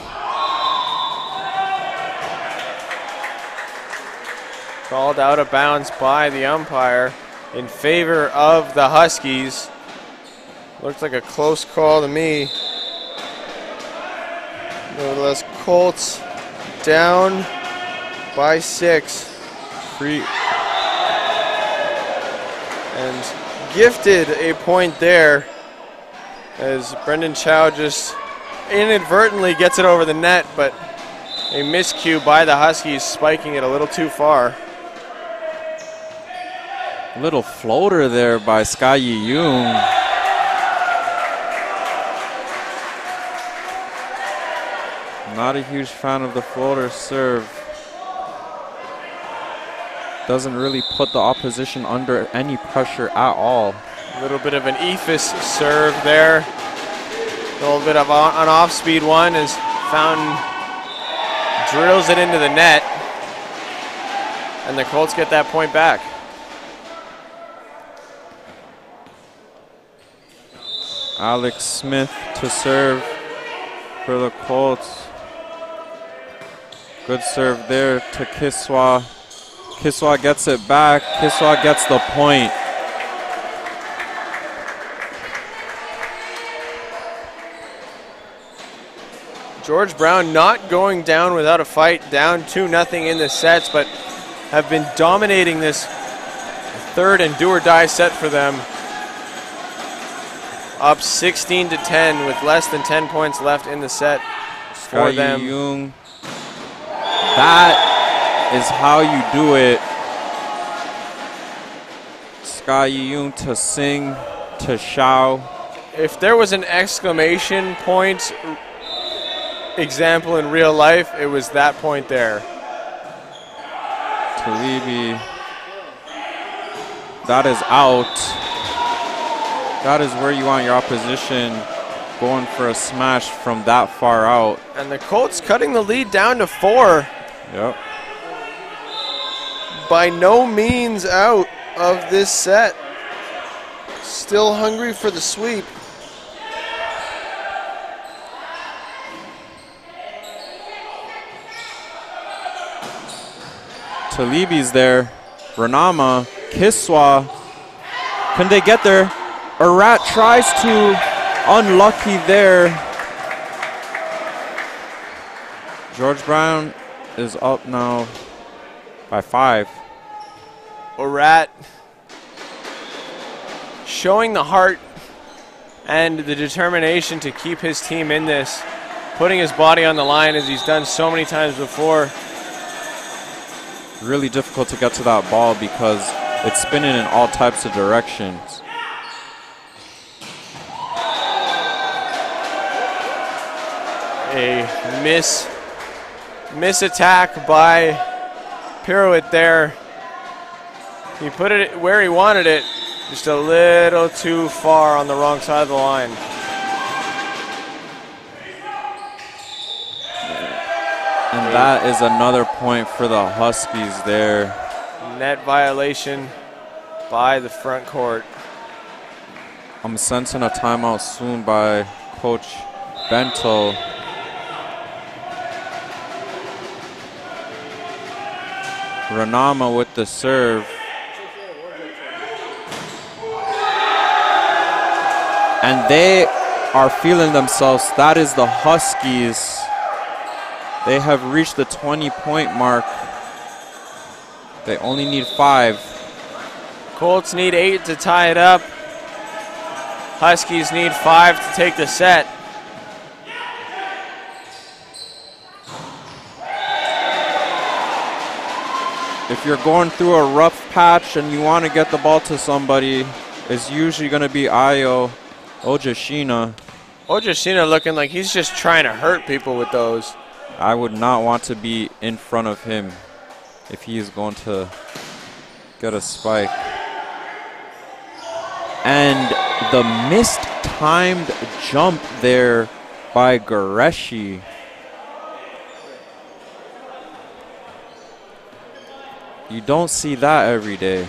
Called out of bounds by the umpire in favor of the Huskies. Looked like a close call to me. Nevertheless, Colts down by 6. Free. And gifted a point there as Brendan Chow just inadvertently gets it over the net, but a miscue by the Huskies, spiking it a little too far. Little floater there by Sky Young. Not a huge fan of the floater serve. Doesn't really put the opposition under any pressure at all. A little bit of an ephus serve there. A little bit of an off-speed one as Fountain drills it into the net. And the Colts get that point back. Alex Smith to serve for the Colts. Good serve there to Kiswa. Kiswa gets it back. Kiswa gets the point. George Brown not going down without a fight, down 2-0 in the sets, but have been dominating this third and do-or-die set for them. Up 16-10 with less than 10 points left in the set for them. Young. That is how you do it. Sky Young to Singh to Shao. If there was an exclamation point example in real life, it was that point there. Talibi. That is out. That is where you want your opposition, going for a smash from that far out. And the Colts cutting the lead down to 4. Yep. By no means out of this set. Still hungry for the sweep. Talibi's there. Renama, Kiswa. Can they get there? Arat tries to. Unlucky there. George Brown is up now by 5. Arat showing the heart and the determination to keep his team in this, putting his body on the line as he's done so many times before. really difficult to get to that ball because it's spinning in all types of directions. A miss attack by Pirouette there. He put it where he wanted it, just a little too far on the wrong side of the line. And that is another point for the Huskies there. Net violation by the front court. I'm sensing a timeout soon by Coach Bento. Renama with the serve. And they are feeling themselves. That is the Huskies. They have reached the 20-point mark. They only need 5. Colts need 8 to tie it up. Huskies need 5 to take the set. If you're going through a rough patch and you want to get the ball to somebody, it's usually going to be Ayo Ojashina. Ojashina looking like he's just trying to hurt people with those. I would not want to be in front of him if he is going to get a spike. And the missed timed jump there by Gureshi. You don't see that every day.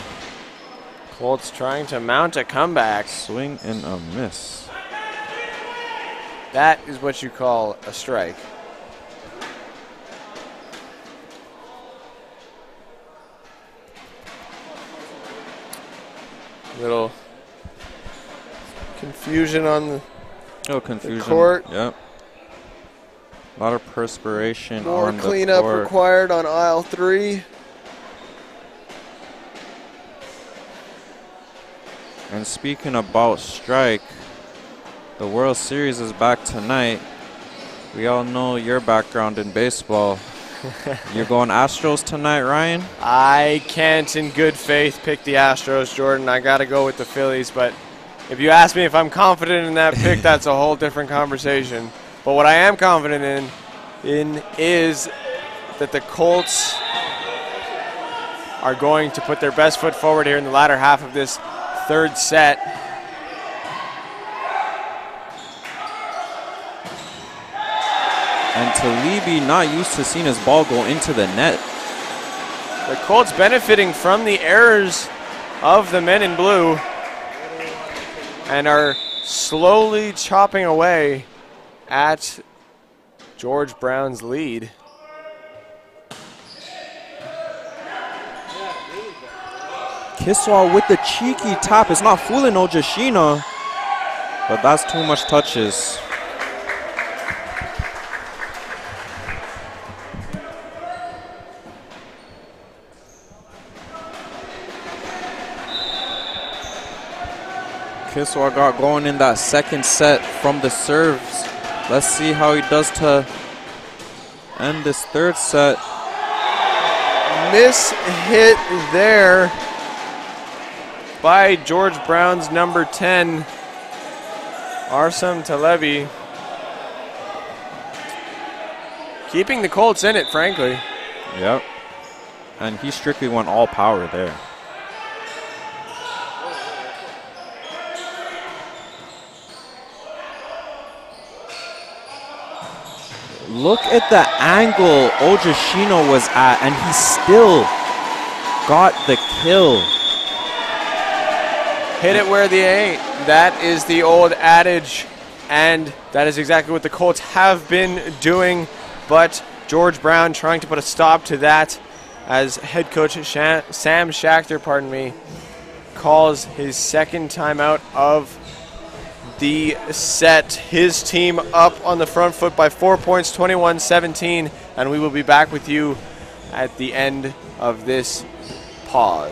Colts trying to mount a comeback. Swing and a miss. That is what you call a strike. Little confusion on the, confusion. the court. Yep. A lot of perspiration More on the cleanup court. required on aisle 3. And speaking about strike, the World Series is back tonight. We all know your background in baseball. You're going Astros tonight, Ryan? I can't in good faith pick the Astros, Jordan. I got to go with the Phillies, but if you ask me if I'm confident in that pick, that's a whole different conversation. But what I am confident in is that the Colts are going to put their best foot forward here in the latter half of this third set. And Talibi not used to seeing his ball go into the net. The Colts benefiting from the errors of the men in blue and are slowly chopping away at George Brown's lead. Kiswa with the cheeky tap. It's not fooling Ojashina, but that's too much touches. Kiswa got going in that second set from the serves. Let's see how he does to end this third set. Miss hit there by George Brown's number 10, Arsam Talebi. Keeping the Colts in it, frankly. Yep. And he strictly went all power there. Look at the angle Ojashino was at, and he still got the kill. Hit it where they ain't. That is the old adage, and that is exactly what the Colts have been doing. But George Brown trying to put a stop to that as head coach Sam Schachter, calls his second timeout of the set. His team up on the front foot by 4 points, 21-17, and we will be back with you at the end of this pause.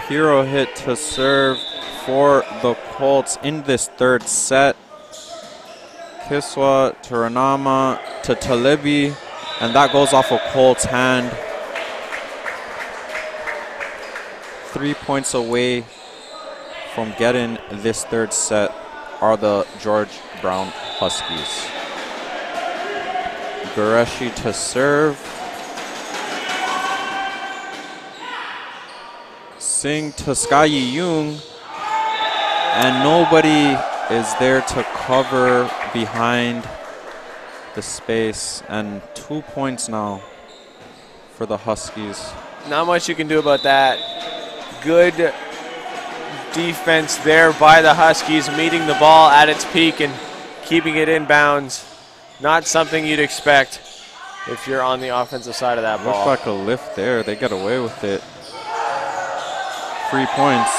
hero hit to serve for the Colts in this third set. Kiswa to Ranama to Talibi, and that goes off a Colts hand. 3 points away from getting this third set are the George Brown Huskies. Gureshi to serve. Singh to Skye Young, and nobody is there to cover behind the space, and 2 points now for the Huskies. Not much you can do about that. Good defense there by the Huskies, meeting the ball at its peak and keeping it in bounds. Not something you'd expect if you're on the offensive side of that ball. Looked like a lift there. They get away with it. 3 points.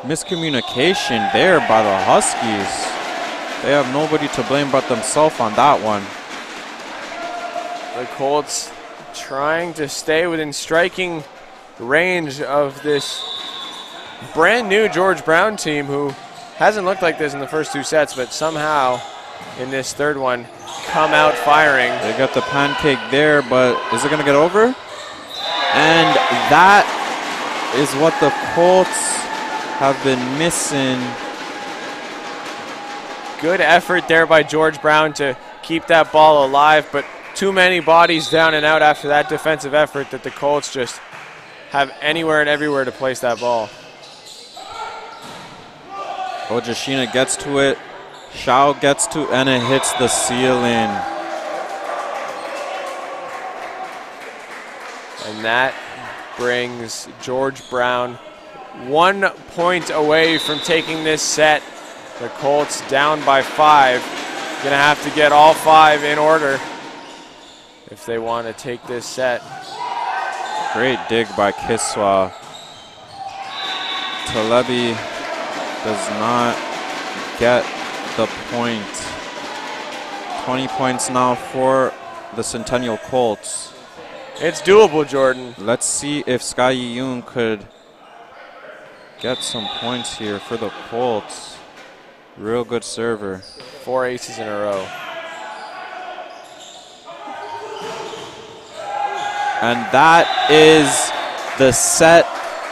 Miscommunication there by the Huskies. They have nobody to blame but themselves on that one. The Colts trying to stay within striking range of this brand new George Brown team who hasn't looked like this in the first 2 sets, but somehow in this third one come out firing. They got the pancake there, but is it going to get over? And that is what the Colts have been missing. Good effort there by George Brown to keep that ball alive, but too many bodies down and out after that defensive effort that the Colts just have anywhere and everywhere to place that ball. Ojashina gets to it. Shao gets to, and it hits the ceiling. And that brings George Brown 1 point away from taking this set. The Colts down by 5. Gonna have to get all 5 in order if they want to take this set. Great dig by Kiswa. Talebi does not get the point. 20 points now for the Centennial Colts. It's doable, Jordan. Let's see if Skye Yoon could get some points here for the Colts. Real good server. 4 aces in a row. And that is the set.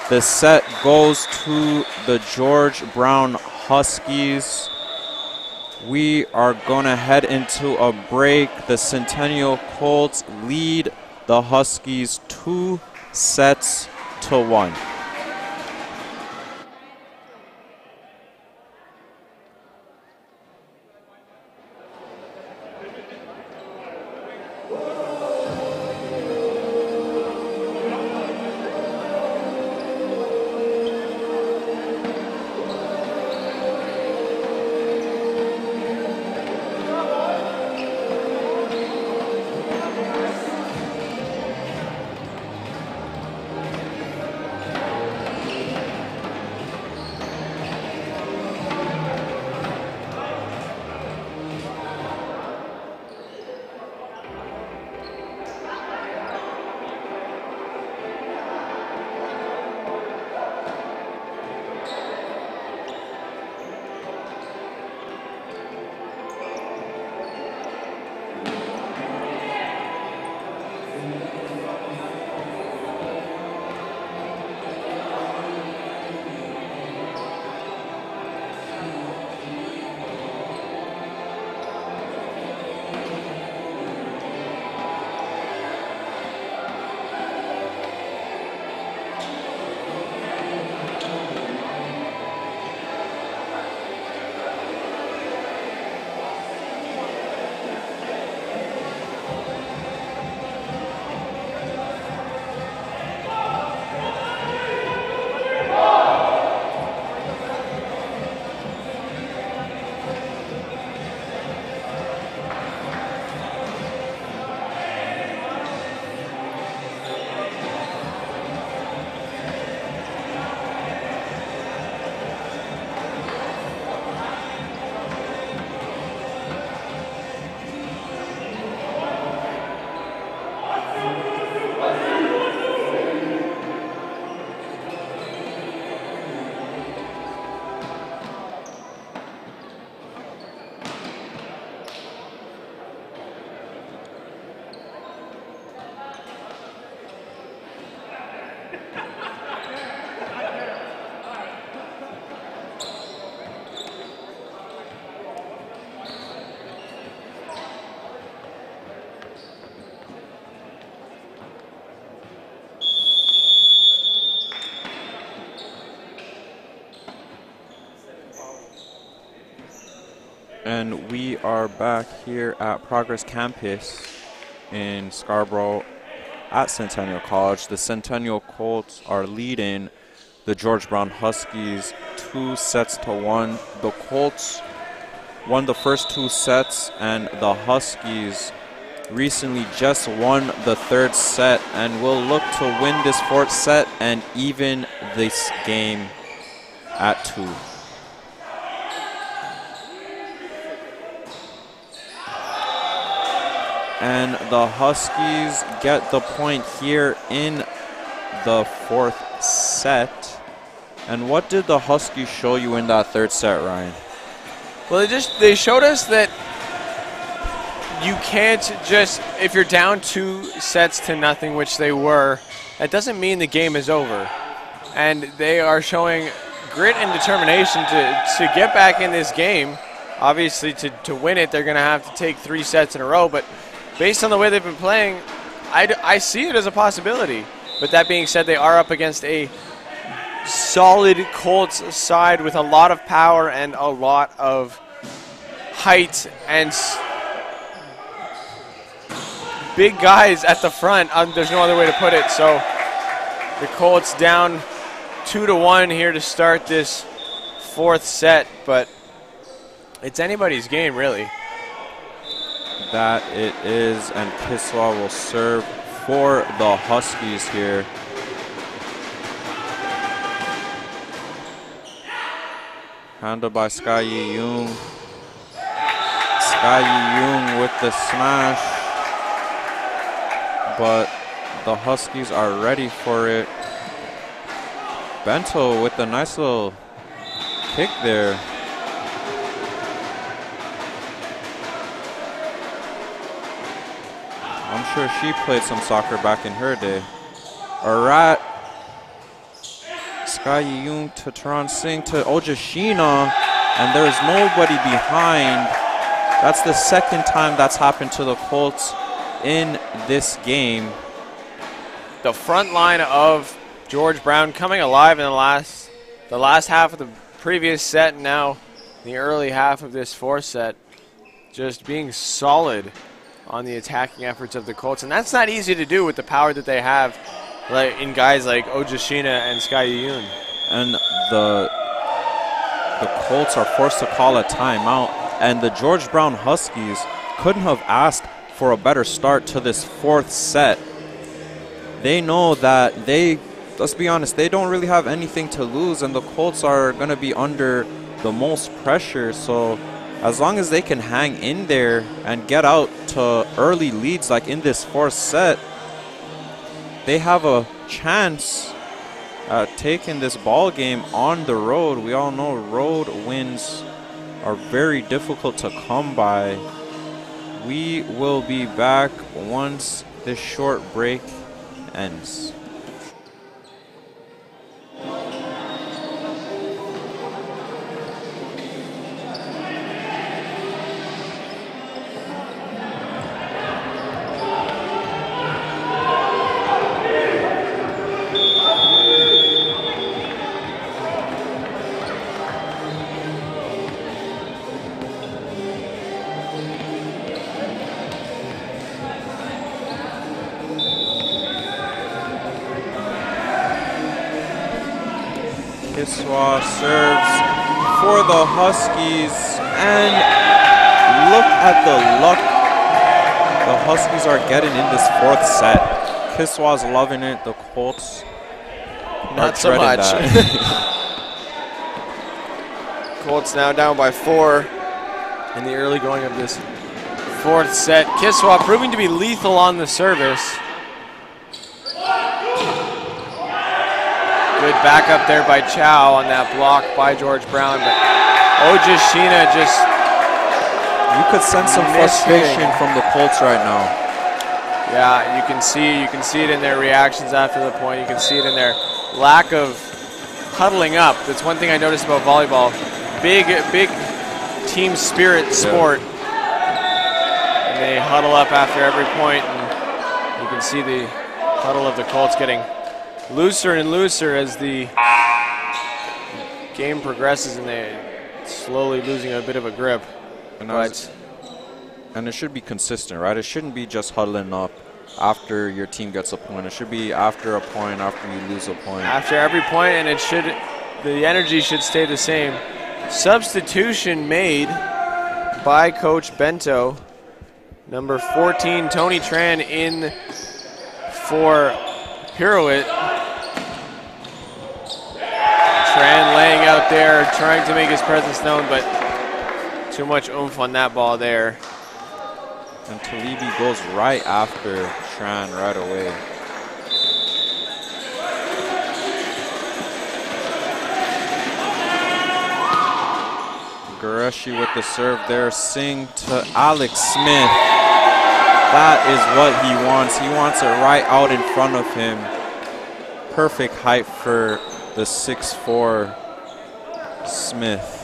The set goes to the George Brown Huskies. We are going to head into a break. The Centennial Colts lead the Huskies 2 sets to 1. And we are back here at Progress Campus in Scarborough at Centennial College. The Centennial Colts are leading the George Brown Huskies 2-1. The Colts won the first 2 sets, and the Huskies recently just won the 3rd set and will look to win this 4th set and even this game at 2. And the Huskies get the point here in the 4th set. And what did the Huskies show you in that 3rd set, Ryan? Well, they showed us that you can't just, if you're down 2-0, which they were, that doesn't mean the game is over. And they are showing grit and determination to get back in this game. Obviously, to win it, they're going to have to take 3 sets in a row, but based on the way they've been playing, I see it as a possibility. But that being said, they are up against a solid Colts side with a lot of power and a lot of height and big guys at the front. There's no other way to put it. So the Colts down 2-1 here to start this 4th set, but it's anybody's game, really. That it is, and Kiswa will serve for the Huskies here. Handled by Sky Yi-Young. Sky Yi-Young with the smash, but the Huskies are ready for it. Bento with a nice little kick there. I'm sure she played some soccer back in her day. Arat, Sky Yi-Young to Taran Singh to Ojashina, and there is nobody behind. That's the 2nd time that's happened to the Colts in this game. The front line of George Brown coming alive in the last half of the previous set, and now the early half of this 4th set, just being solid on the attacking efforts of the Colts. And that's not easy to do with the power that they have in guys like Ojashina and Sky Yi-Young. And the Colts are forced to call a timeout, and the George Brown Huskies couldn't have asked for a better start to this 4th set. They know that let's be honest, they don't really have anything to lose, and the Colts are going to be under the most pressure. So as long as they can hang in there and get out to early leads like in this 4th set, they have a chance at taking this ball game on the road. We all know road wins are very difficult to come by. We will be back once this short break ends. Kiswa serves for the Huskies, and look at the luck the Huskies are getting in this 4th set. Kiswa's loving it. The Colts not so much. Colts now down by 4 in the early going of this 4th set. Kiswa proving to be lethal on the service. Good backup there by Chow on that block by George Brown, but Ojashina just... You could sense some frustration from the Colts right now. Yeah, you can see it in their reactions after the point. You can see it in their lack of huddling up. That's one thing I noticed about volleyball. Big team spirit sport. And they huddle up after every point, and you can see the huddle of the Colts getting looser and looser as the game progresses, and they're slowly losing a bit of a grip. And it should be consistent, right? It shouldn't be just huddling up after your team gets a point. It should be after a point, after you lose a point. After every point, and the energy should stay the same. Substitution made by Coach Bento. Number 14, Tony Tran, in for Pirouette. Tran laying out there, trying to make his presence known, but too much oomph on that ball there. And Talibi goes right after Tran right away. Gureshi with the serve there. Singh to Alex Smith. That is what he wants. He wants it right out in front of him. Perfect height for the 6'4" Smith.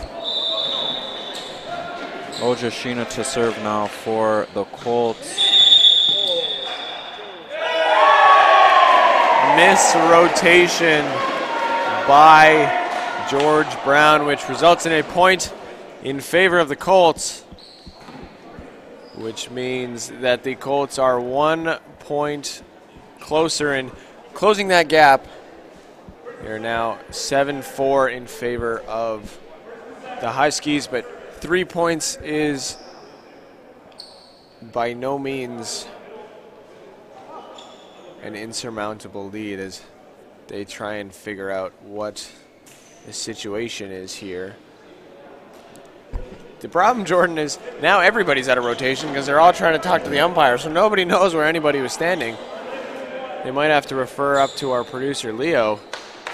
Ojashina to serve now for the Colts. Miss rotation by George Brown, which results in a point in favor of the Colts, which means that the Colts are 1 point closer in closing that gap. They're now 7-4 in favor of the Huskies, but 3 points is by no means an insurmountable lead as they try and figure out what the situation is here. The problem, Jordan, is now everybody's out of rotation because they're all trying to talk to the umpire, so nobody knows where anybody was standing. They might have to refer up to our producer, Leo,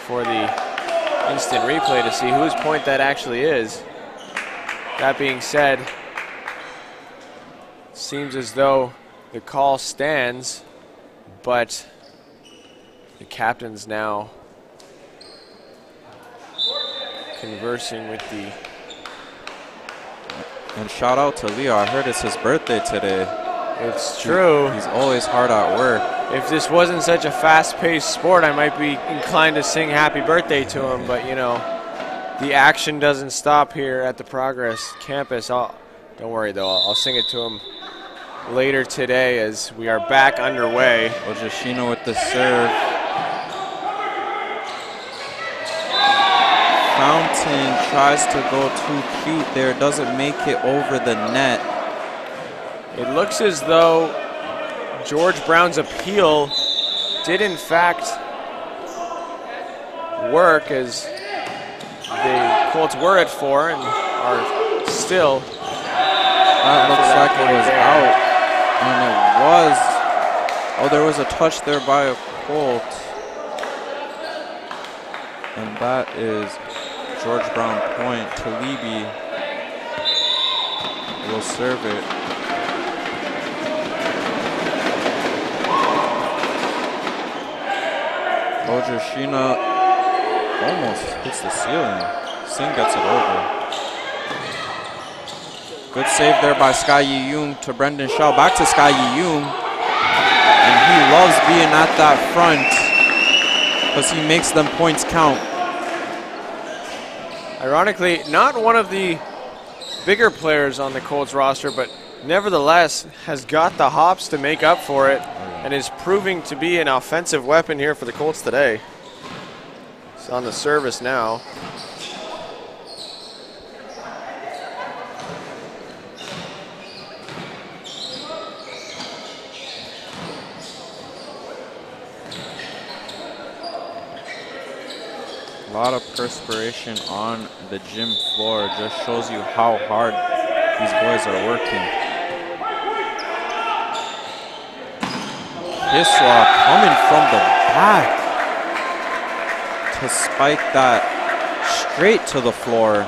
for the instant replay to see whose point that actually is. That being said, seems as though the call stands, but the captain's now conversing with the... And shout out to Leo. I heard it's his birthday today. It's true. He's always hard at work. If this wasn't such a fast-paced sport, I might be inclined to sing happy birthday to him, but you know, the action doesn't stop here at the Progress campus. Don't worry though, I'll sing it to him later today as we are back underway. Ojashina with the serve. Fountain tries to go too cute there, doesn't make it over the net. It looks as though George Brown's appeal did in fact work, as the Colts were at 4 and are still. That looks like it was out, and it was. Oh, there was a touch there by a Colt, and that is George Brown point. Talibi will serve it. Ojashina almost hits the ceiling. Singh gets it over. Good save there by Sky Yi-Young to Brendan Shaw. Back to Sky Yi-Young. And he loves being at that front because he makes them points count. Ironically, not one of the bigger players on the Colts roster, but nevertheless has got the hops to make up for it and is proving to be an offensive weapon here for the Colts today. It's on the service now. A lot of perspiration on the gym floor. Just shows you how hard these boys are working. Kiswa coming from the back to spike that straight to the floor.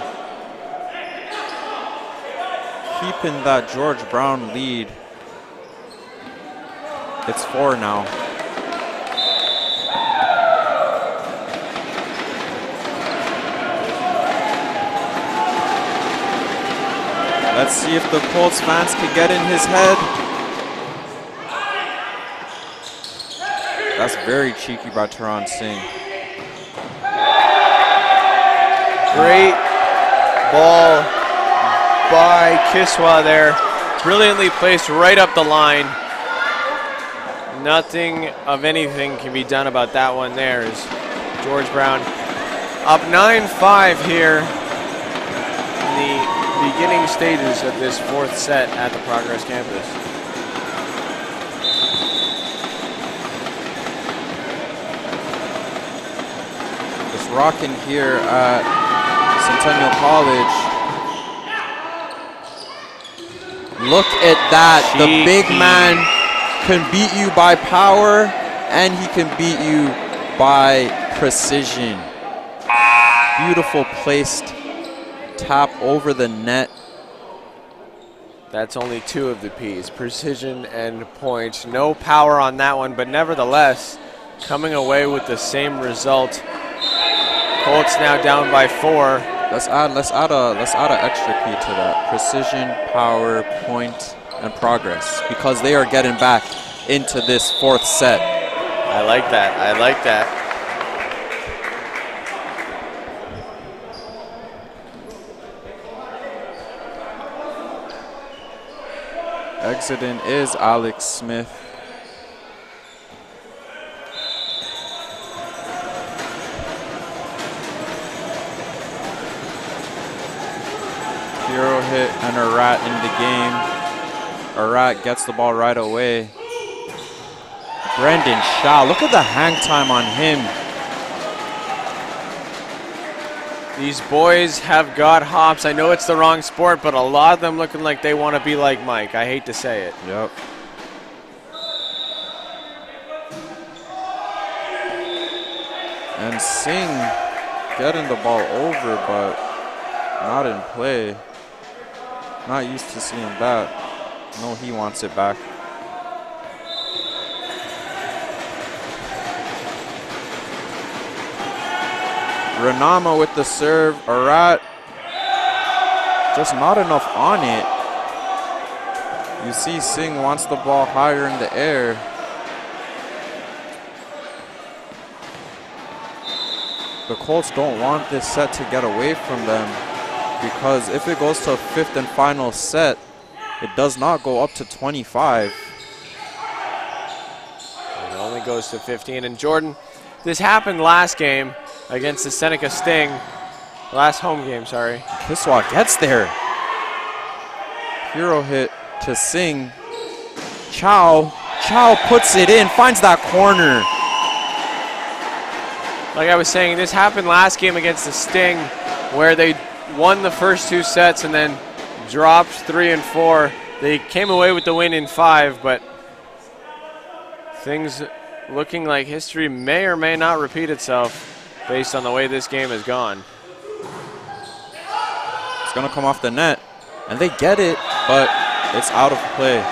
Keeping that George Brown lead It's 4 now. Let's see if the Colts fans can get in his head. That's very cheeky by Taran Singh. Great ball by Kiswa there. Brilliantly placed right up the line. Nothing of anything can be done about that one there as George Brown up 9-5 here in the beginning stages of this 4th set at the Progress campus. Just rocking here at Centennial College. Look at that. The big man can beat you by power and he can beat you by precision. Beautiful placed tap over the net. That's only 2 of the P's, precision and point. No power on that one, but nevertheless, coming away with the same result. Colts now down by 4. Let's add an extra P to that. Precision, power, point, and progress, because they are getting back into this 4th set. I like that. I like that. Exiting is Alex Smith. Hero hit and Arat in the game. Arat gets the ball right away. Brendan Shaw, look at the hang time on him. These boys have got hops. I know it's the wrong sport, but a lot of them looking like they want to be like Mike. I hate to say it. Yep. And Singh getting the ball over, but not in play. Not used to seeing that. No, he wants it back. Renama with the serve. Arat just not enough on it. You see Singh wants the ball higher in the air. The Colts don't want this set to get away from them, because if it goes to a 5th and final set, it does not go up to 25. It only goes to 15. And Jordan, this happened last game against the Seneca Sting. Last home game, sorry. Kiswa gets there. Hero hit to Singh. Chow puts it in, finds that corner. Like I was saying, this happened last game against the Sting, where they won the first 2 sets and then dropped 3 and 4. They came away with the win in 5, but things looking like history may or may not repeat itself based on the way this game has gone. It's going to come off the net, and they get it, but it's out of play.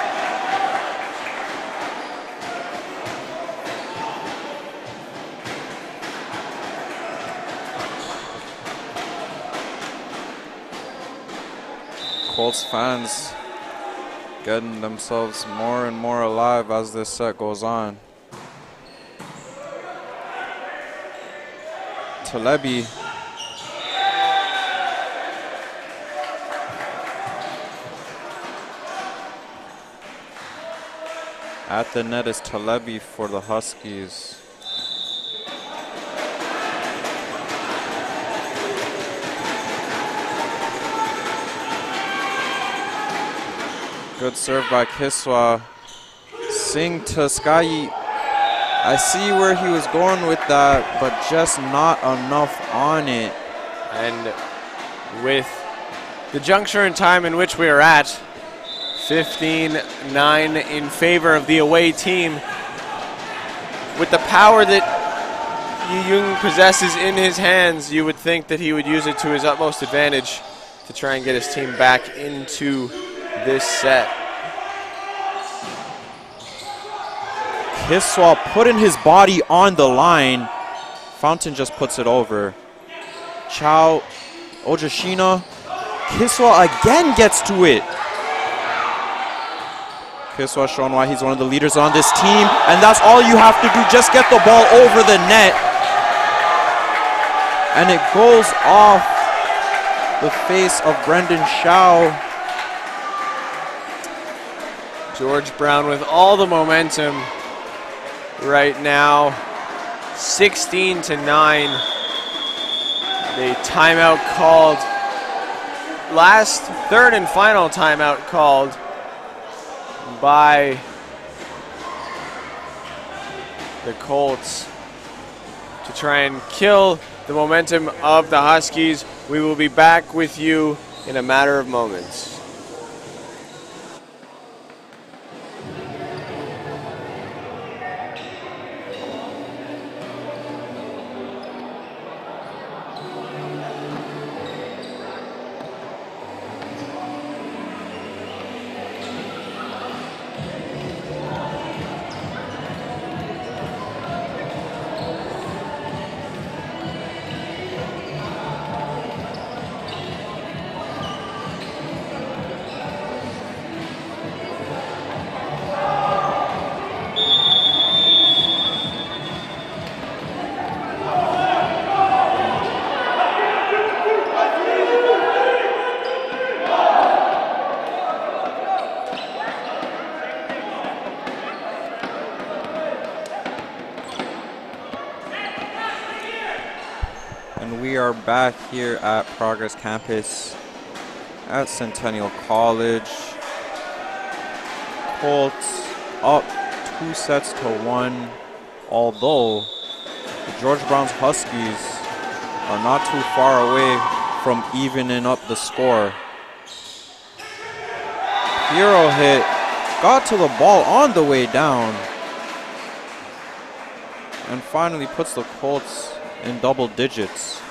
Colts fans getting themselves more and more alive as this set goes on. Talebi at the net is Talebi for the Huskies. Good serve by Kiswa. Singh to Sky. I see where he was going with that, but just not enough on it. And with the juncture in time in which we are at, 15-9 in favor of the away team. With the power that Yu Jung possesses in his hands, you would think that he would use it to his utmost advantage to try and get his team back into this set. Kiswa putting his body on the line. Fountain just puts it over. Chow, Ojashina. Kiswa again gets to it. Kiswa showing why he's one of the leaders on this team. And that's all you have to do. Just get the ball over the net. And it goes off the face of Brendan Chow. George Brown with all the momentum right now. 16-9. The timeout called. Third and final timeout called by the Colts to try and kill the momentum of the Huskies. We will be back with you in a matter of moments. Back here at Progress Campus at Centennial College. Colts up 2-1, although the George Brown's Huskies are not too far away from evening up the score. Hero hit, got to the ball on the way down, and finally puts the Colts in double digits.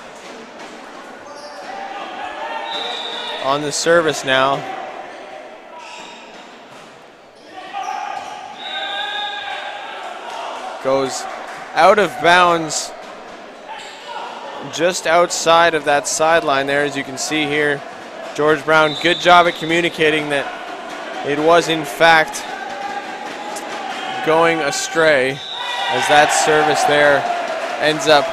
On the service now. Goes out of bounds just outside of that sideline there, as you can see here. George Brown, good job at communicating that it was in fact going astray, as that service there ends up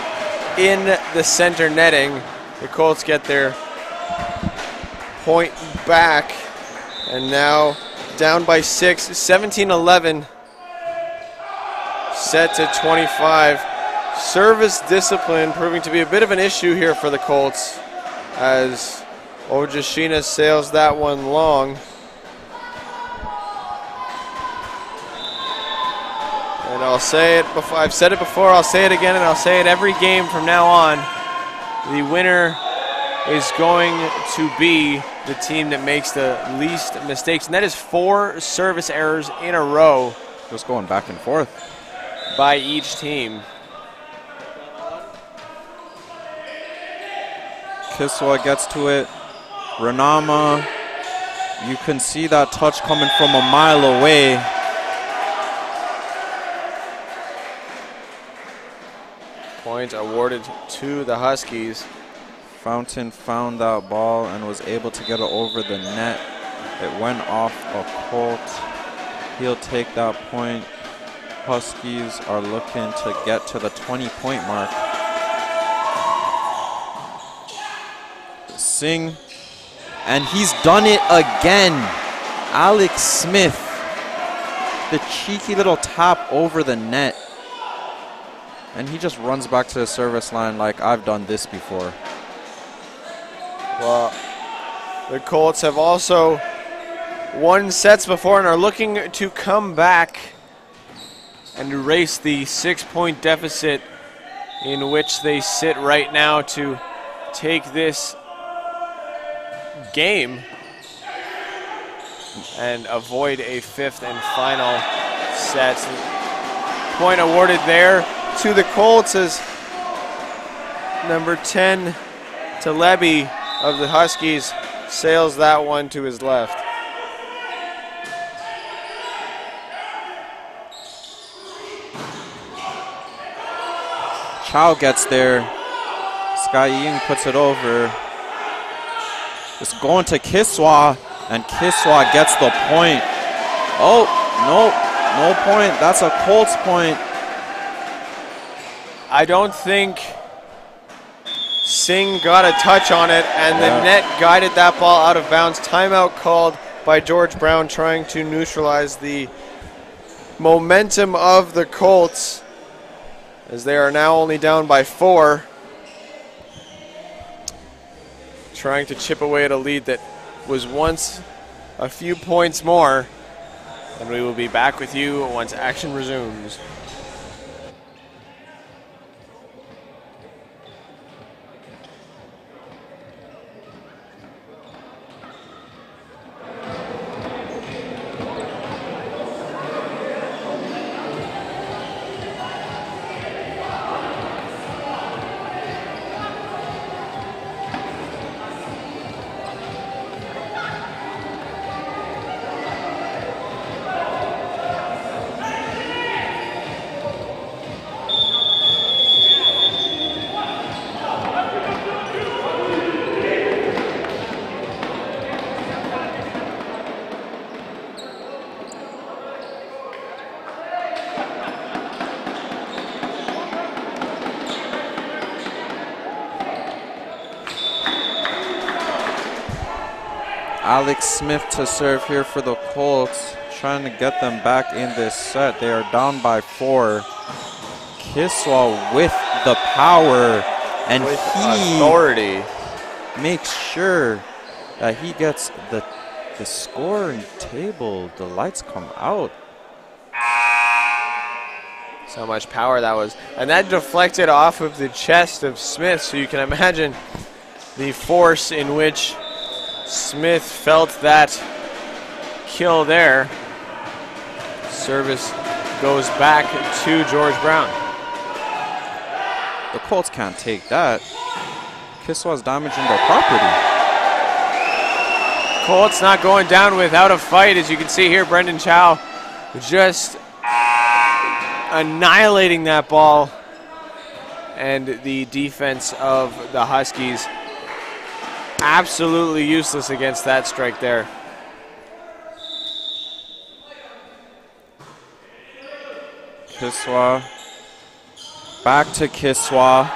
in the center netting. The Colts get their point back, and now down by 6, 17-11, set to 25. Service discipline proving to be a bit of an issue here for the Colts, as Ojashina sails that one long. And I'll say it before, I've said it before, I'll say it again, and I'll say it every game from now on. The winner is going to be the team that makes the least mistakes, and that is 4 service errors in a row. Just going back and forth by each team. Kiswa gets to it. Renama, you can see that touch coming from a mile away. Point awarded to the Huskies. Fountain found that ball and was able to get it over the net. It went off a Colt. He'll take that point. Huskies are looking to get to the 20-point mark. Singh, and he's done it again. Alex Smith, the cheeky little tap over the net. And he just runs back to the service line like, I've done this before. Well, the Colts have also won sets before and are looking to come back and erase the 6-point deficit in which they sit right now to take this game and avoid a 5th and final set. Point awarded there to the Colts as number 10, Talebi of the Huskies, sails that one to his left. Chow gets there. Sky Ying puts it over. It's going to Kiswa, and Kiswa gets the point. Oh, no point. That's a Colts point. I don't think Singh got a touch on it, and the net guided that ball out of bounds. Timeout called by George Brown, trying to neutralize the momentum of the Colts, as they are now only down by 4. Trying to chip away at a lead that was once a few points more. And we will be back with you once action resumes. Alex Smith to serve here for the Colts, trying to get them back in this set. They are down by 4. Kiswa with the power, and with he authority makes sure that he gets the scoring table. The lights come out. That's how much power that was. And that deflected off of the chest of Smith, so you can imagine the force in which Smith felt that kill there. Service goes back to George Brown. The Colts can't take that. Kiswa's damaging their property. Colts not going down without a fight. As you can see here, Brendan Chow just annihilating that ball. And the defense of the Huskies absolutely useless against that strike there. Kiswa, back to Kiswa,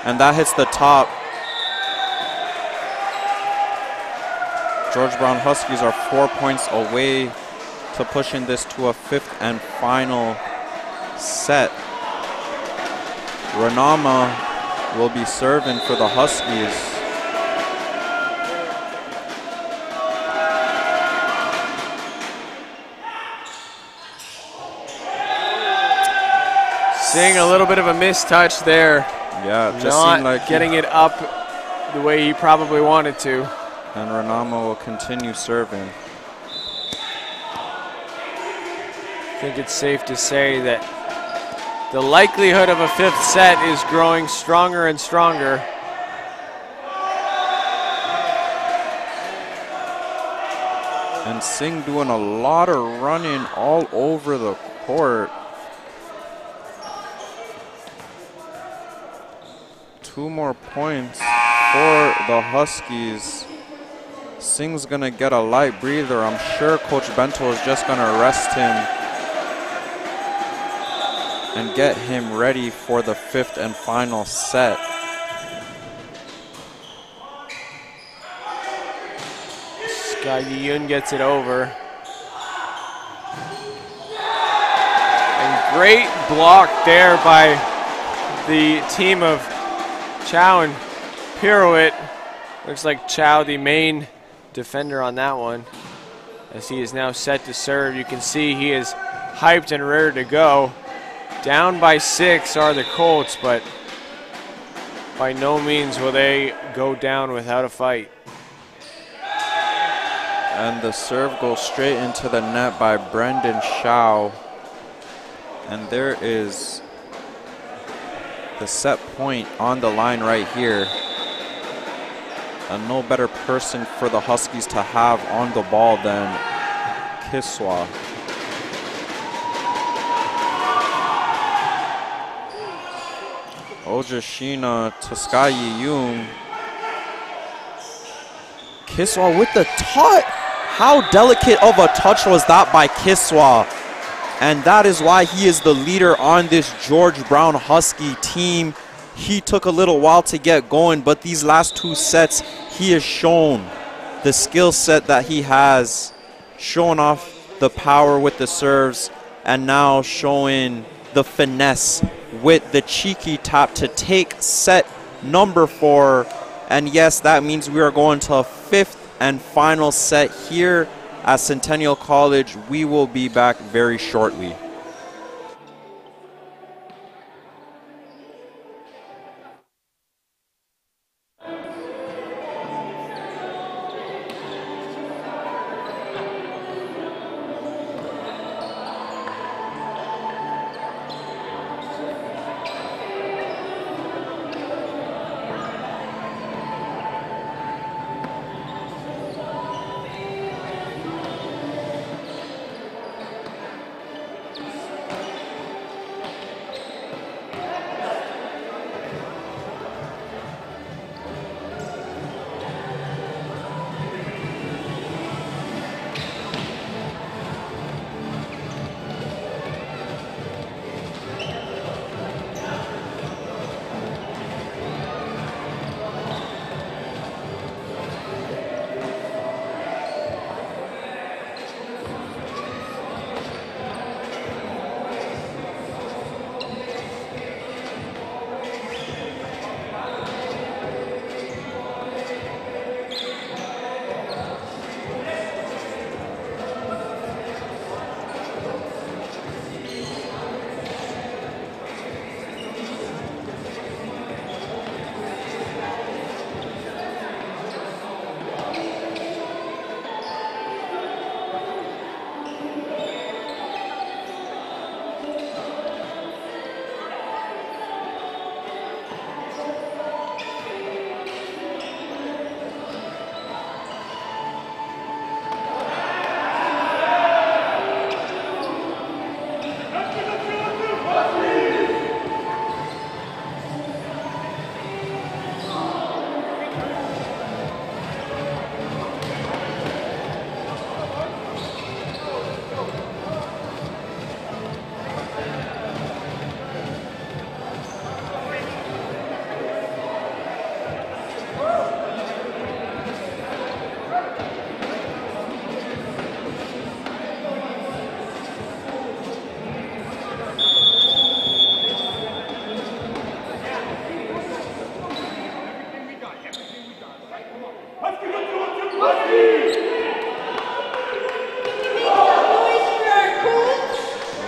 and that hits the top. George Brown Huskies are 4 points away to pushing this to a 5th and final set. Renama will be serving for the Huskies. Seeing a little bit of a mistouch there. Yeah, just not seemed like getting it up the way he probably wanted to. And Renama will continue serving. I think it's safe to say that the likelihood of a 5th set is growing stronger and stronger. And Singh doing a lot of running all over the court. 2 more points for the Huskies. Singh's gonna get a light breather. I'm sure Coach Bento is just gonna rest him and get him ready for the 5th and final set. Sky Yun gets it over. And great block there by the team of Chow and Pirouette. Looks like Chow, the main defender on that one, as he is now set to serve. You can see he is hyped and ready to go. Down by 6 are the Colts, but by no means will they go down without a fight. And the serve goes straight into the net by Brendan Chow. And there is the set point on the line right here. And no better person for the Huskies to have on the ball than Kiswa. Ojashina to Sky Yi-yoon. Kiswa with the touch. How delicate of a touch was that by Kiswa? And that is why he is the leader on this George Brown Husky team. He took a little while to get going, but these last 2 sets, he has shown the skill set that he has, showing off the power with the serves, and now showing the finesse with the cheeky tap to take set number 4. And yes, that means we are going to a 5th and final set here at Centennial College. We will be back very shortly.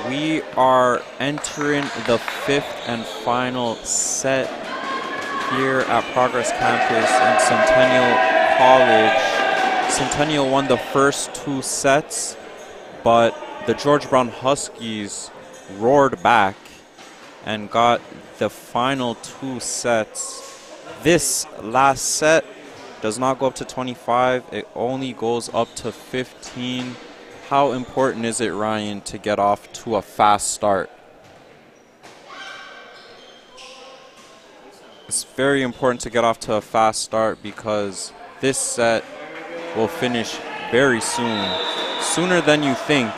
We are entering the 5th and final set here at Progress Campus in Centennial College. Centennial won the first 2 sets, but the George Brown Huskies roared back and got the final 2 sets. This last set does not go up to 25, it only goes up to 15. How important is it, Ryan, to get off to a fast start? It's very important to get off to a fast start because this set will finish very soon, sooner than you think.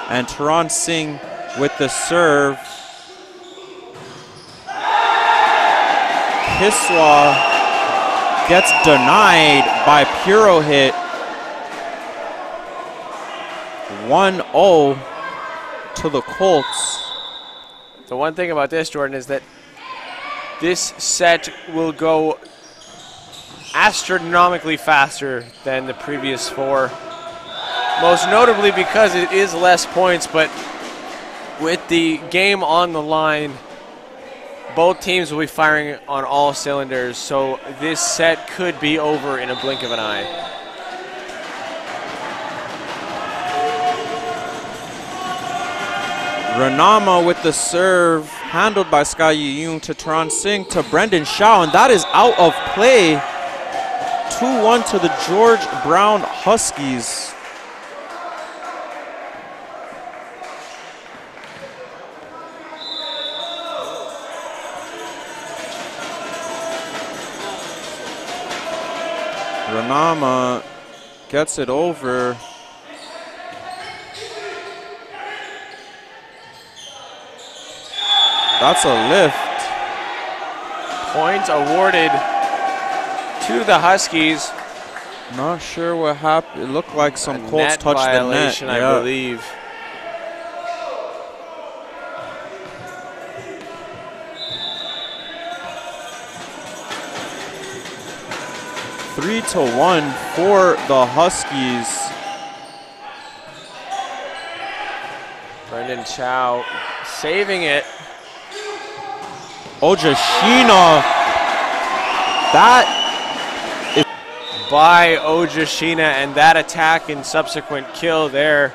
And Taran Singh with the serve. Kiswa gets denied by Puro hit. 1-0 to the Colts. The one thing about this, Jordan, is that this set will go astronomically faster than the previous 4. Most notably because it is less points, but with the game on the line, both teams will be firing on all cylinders, so this set could be over in a blink of an eye. Ranama with the serve, handled by Sky Yi-yoon to Taran Singh to Brendan Shao, and that is out of play. 2-1 to the George Brown Huskies. Renama gets it over. That's a lift. Point awarded to the Huskies. Not sure what happened. It looked like some Colts touched the net. I believe. Three to 1 for the Huskies. Brendan Chow saving it. Ojashina. That is by Ojashina, and that attack and subsequent kill there.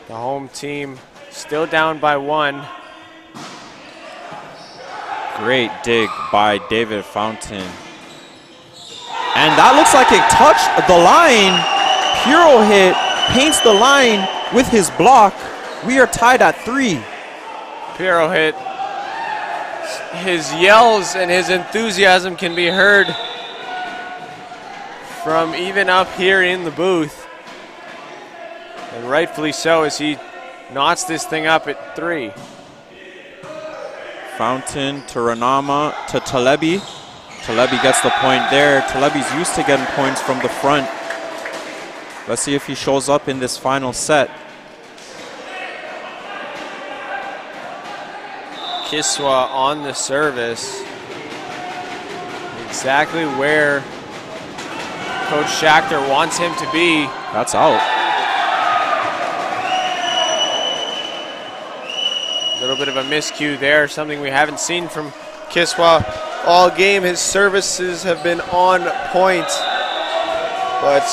The home team still down by 1. Great dig by David Fountain. And that looks like it touched the line. Puro hit, paints the line with his block. We are tied at 3. Puro hit. His yells and his enthusiasm can be heard from even up here in the booth. And rightfully so, as he knots this thing up at 3. Fountain to Renama to Talebi. Talebi gets the point there. Talebi's used to getting points from the front. Let's see if he shows up in this final set. Kiswa on the service. Exactly where Coach Schachter wants him to be. That's out. A little bit of a miscue there, something we haven't seen from Kiswa all game. His services have been on point, but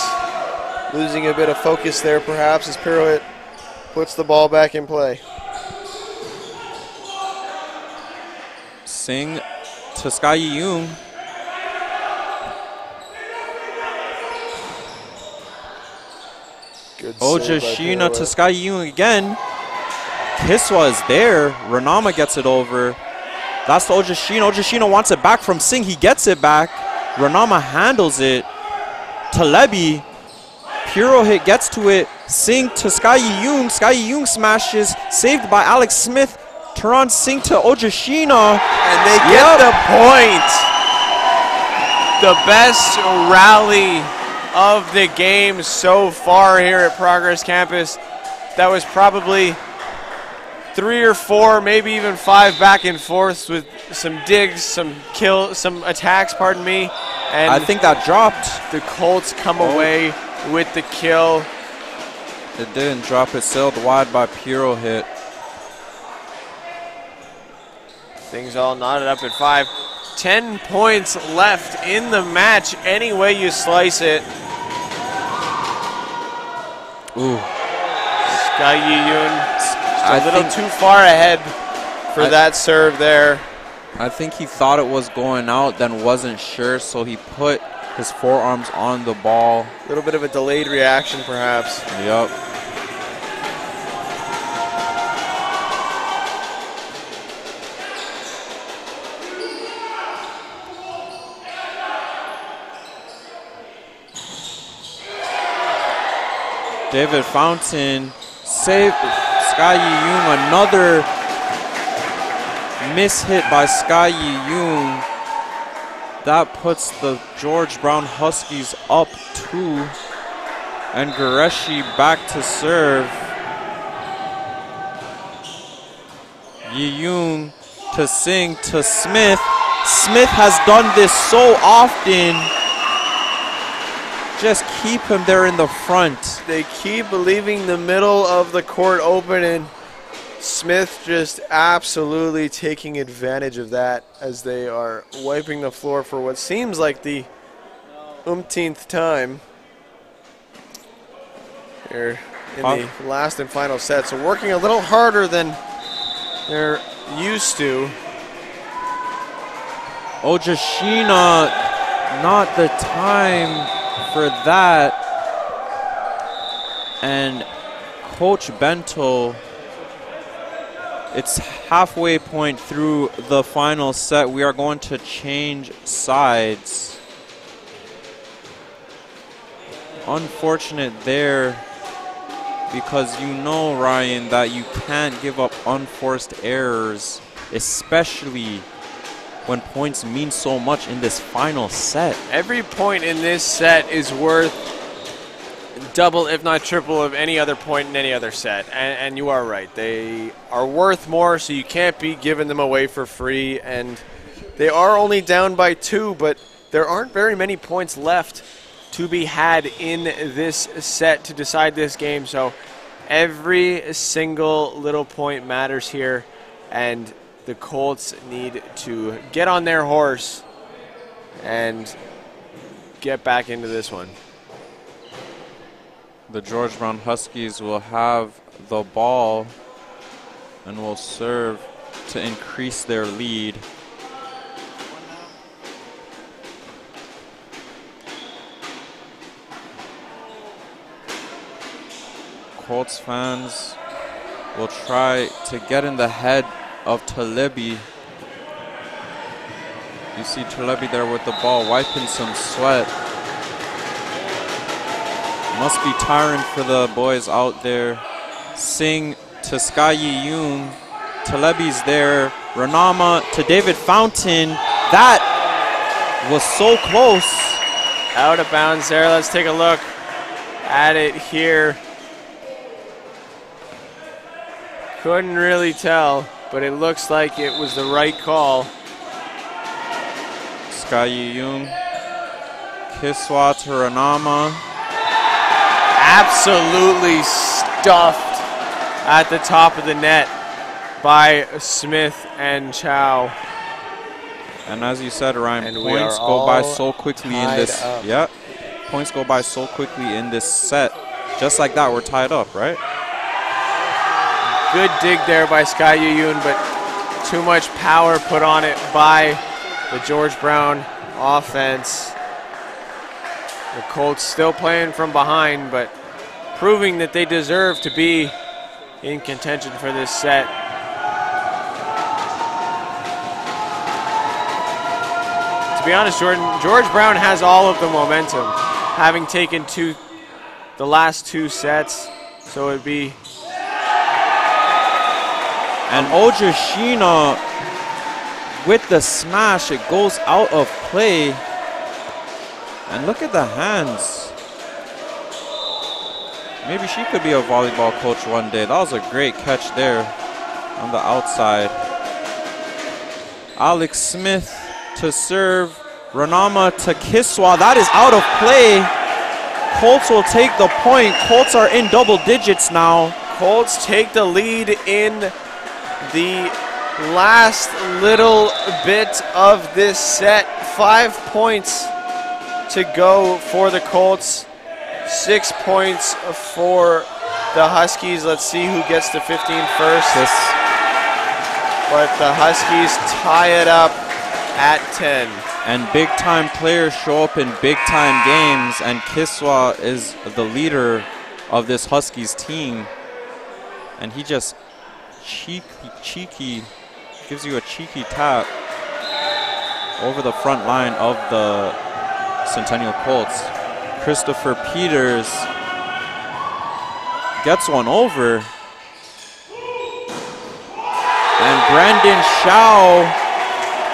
losing a bit of focus there perhaps as Pirouette puts the ball back in play. Singh to Sky Young. Ojashina to Sky Young again. Kiswa is there. Renama gets it over. That's to Ojashina. Ojashina wants it back from Singh. He gets it back. Renama handles it. Talebi. Puro hit gets to it. Singh to Sky Young. Sky Young smashes. Saved by Alex Smith. Turan Singh to Ojashina. And they get the point. The best rally of the game so far here at Progress Campus. That was probably 3 or 4, maybe even 5 back and forths with some digs, some attacks, pardon me. And I think that dropped. The Colts come away with the kill. It didn't drop. It sailed wide by Puro hit. Things all knotted up at 5. 10 points left in the match, any way you slice it. Ooh. Sky Yiyun a little too far ahead for that serve there. I think he thought it was going out, then wasn't sure, so he put his forearms on the ball. A little bit of a delayed reaction, perhaps. Yep. David Fountain saved Sky Young. Another miss hit by Sky Young. That puts the George Brown Huskies up 2. And Gureshi back to serve. Young to Singh to Smith. Smith has done this so often. Just keep him there in the front. They keep leaving the middle of the court open, and Smith just absolutely taking advantage of that as they are wiping the floor for what seems like the umpteenth time here in the last and final set. So working a little harder than they're used to. Ojashina, not the time for that. And Coach Bento, it's halfway point through the final set. We are going to change sides. unfortunate there because you know, Ryan, that you can't give up unforced errors, especially when points mean so much in this final set. Every point in this set is worth double, if not triple, of any other point in any other set. And you are right. They are worth more, so you can't be giving them away for free. And they are only down by 2, but there aren't very many points left to be had in this set to decide this game. So every single little point matters here, and the Colts need to get on their horse and get back into this one. The George Brown Huskies will have the ball and will serve to increase their lead. Colts fans will try to get in the head of Talebi. You see Talebi there with the ball, wiping some sweat. Must be tiring for the boys out there. Singh to Sky Yoon. Talebi's there. Ranama to David Fountain. That was so close. Out of bounds there. Let's take a look at it here. Couldn't really tell, but it looks like it was the right call. Sky Yoon. Kiswa to Ranama. Absolutely stuffed at the top of the net by Smith and Chow. And as you said, Ryan, And points go by so quickly in this. Yeah, points go by so quickly in this set. Just like that, we're tied up, right? Good dig there by Sky Yoon, but too much power put on it by the George Brown offense. The Colts still playing from behind, but proving that they deserve to be in contention for this set. To be honest, Jordan, George Brown has all of the momentum, having taken the last 2 sets, so it'd be... And Ojashina with the smash, it goes out of play. And look at the hands. Maybe she could be a volleyball coach one day. That was a great catch there on the outside. Alex Smith to serve. Ranama to Kiswa. That is out of play. Colts will take the point. Colts are in double digits now. Colts take the lead in the last little bit of this set. 5 points to go for the Colts. 6 points for the Huskies. Let's see who gets to 15 first. But the Huskies tie it up at 10. And big-time players show up in big-time games, and Kiswa is the leader of this Huskies team. And he just cheeky, gives you a cheeky tap over the front line of the Centennial Colts. Christopher Peters gets one over. And Brandon Shao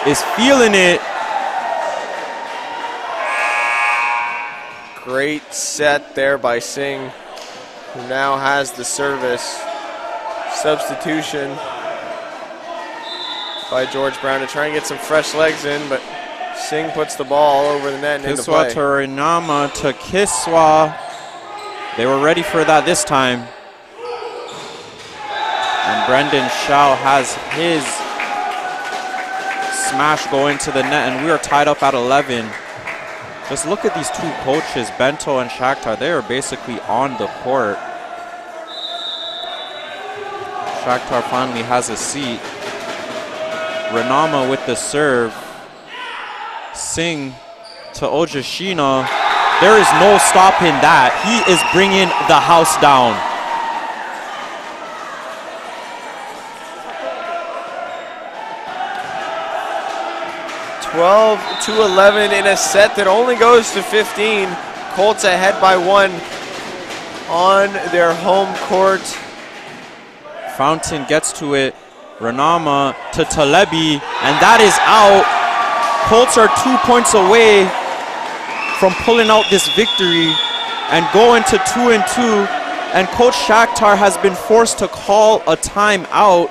is feeling it. Great set there by Singh, who now has the service. Substitution by George Brown to try and get some fresh legs in, but Singh puts the ball all over the net and into play. Kiswa to Ranama to Kiswa. They were ready for that this time. And Brendan Shao has his smash go into the net, and we are tied up at 11. Just look at these 2 coaches, Bento and Shakhtar. They are basically on the court. Shakhtar finally has a seat. Ranama with the serve. Singh to Ojashina. There is no stopping that. He is bringing the house down. (12-11) in a set that only goes to 15. Colts ahead by 1 on their home court. Fountain gets to it. Renama to Talebi, and that is out. Colts are 2 points away from pulling out this victory and going to 2-2. And Coach Shakhtar has been forced to call a timeout.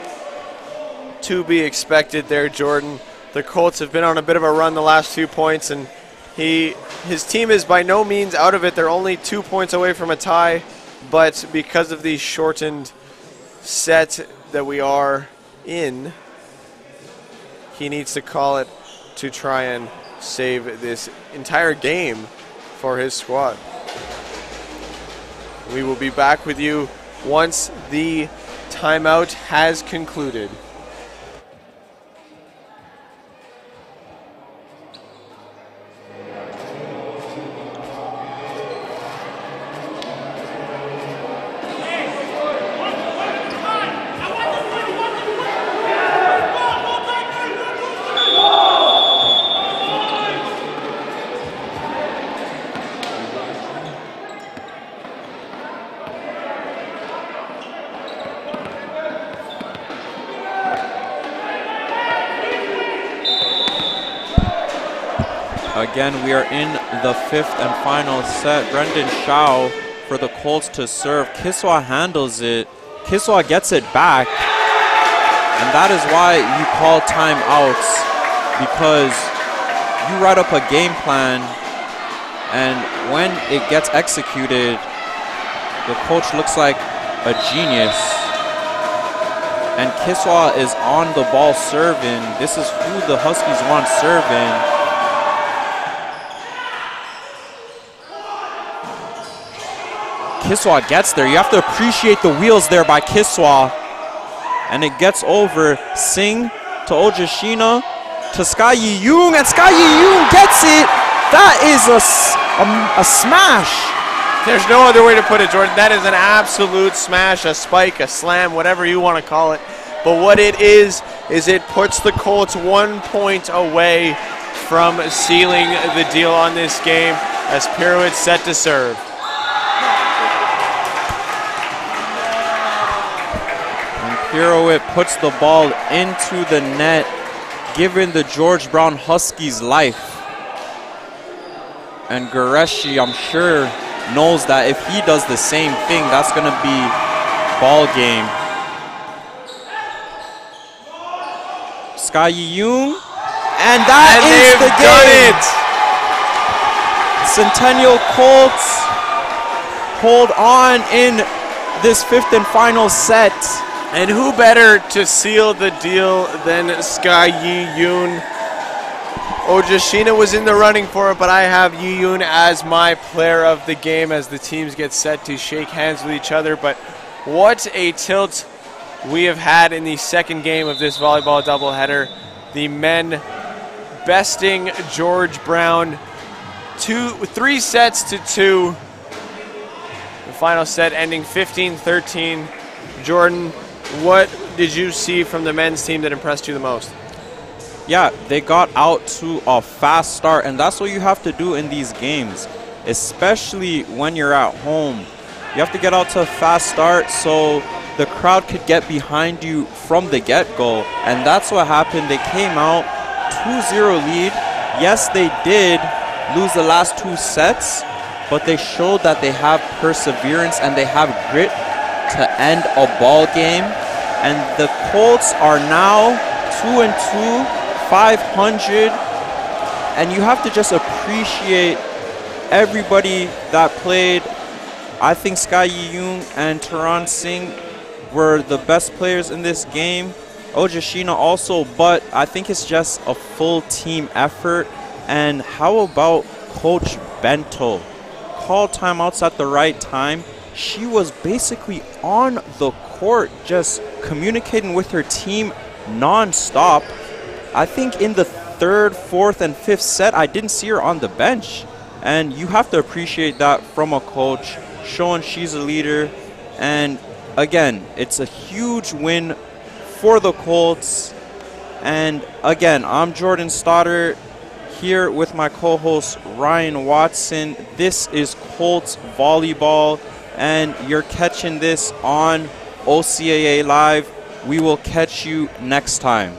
To be expected there, Jordan. The Colts have been on a bit of a run the last 2 points, and his team is by no means out of it. They're only 2 points away from a tie, but because of the shortened set that we are in, he needs to call it to try and save this entire game for his squad. We will be back with you once the timeout has concluded. Again, we are in the 5th and final set. Brendan Shao for the Colts to serve. Kiswa handles it. Kiswa gets it back. And that is why you call timeouts, because you write up a game plan, and when it gets executed, the coach looks like a genius. And Kiswa is on the ball serving. This is who the Huskies want serving. Kiswa gets there. You have to appreciate the wheels there by Kiswa. And it gets over. Singh to Ojashina to Sky Yi-young, and Sky Yi-young gets it. That is a smash. There's no other way to put it, Jordan. That is an absolute smash, a spike, a slam, whatever you want to call it. But what it is it puts the Colts 1 point away from sealing the deal on this game as Pirouette's set to serve. Pirouette puts the ball into the net, giving the George Brown Huskies life. And Gureshi, I'm sure, knows that if he does the same thing, that's going to be ball game. Sky Yi-young, and that is the game. Centennial Colts hold on in this 5th and final set. And who better to seal the deal than Sky Yi-young? Ojashina was in the running for it, but I have Yi-young as my player of the game as the teams get set to shake hands with each other. But what a tilt we have had in the second game of this volleyball doubleheader. The men besting George Brown 3 sets to 2. The final set ending 15-13. Jordan, what did you see from the men's team that impressed you the most? Yeah, they got out to a fast start, and that's what you have to do in these games, especially when you're at home. You have to get out to a fast start so the crowd could get behind you from the get-go, and that's what happened. They came out 2-0 lead. Yes, they did lose the last 2 sets, but they showed that they have perseverance and they have grit to end a ball game. And the Colts are now 2-2, 500, and you have to just appreciate everybody that played. I think Sky Yi-young and Taran Singh were the best players in this game. Ojashina also, but I think it's just a full team effort. And how about Coach Bento? Called timeouts at the right time. She was basically on the court just communicating with her team non-stop. I think in the 3rd, 4th, and 5th set, I didn't see her on the bench. And you have to appreciate that from a coach, showing she's a leader. And again, it's a huge win for the Colts. And again, I'm Jordan Stoddard here with my co-host Ryan Watson. This is Colts Volleyball, and you're catching this on OCAA Live. We will catch you next time.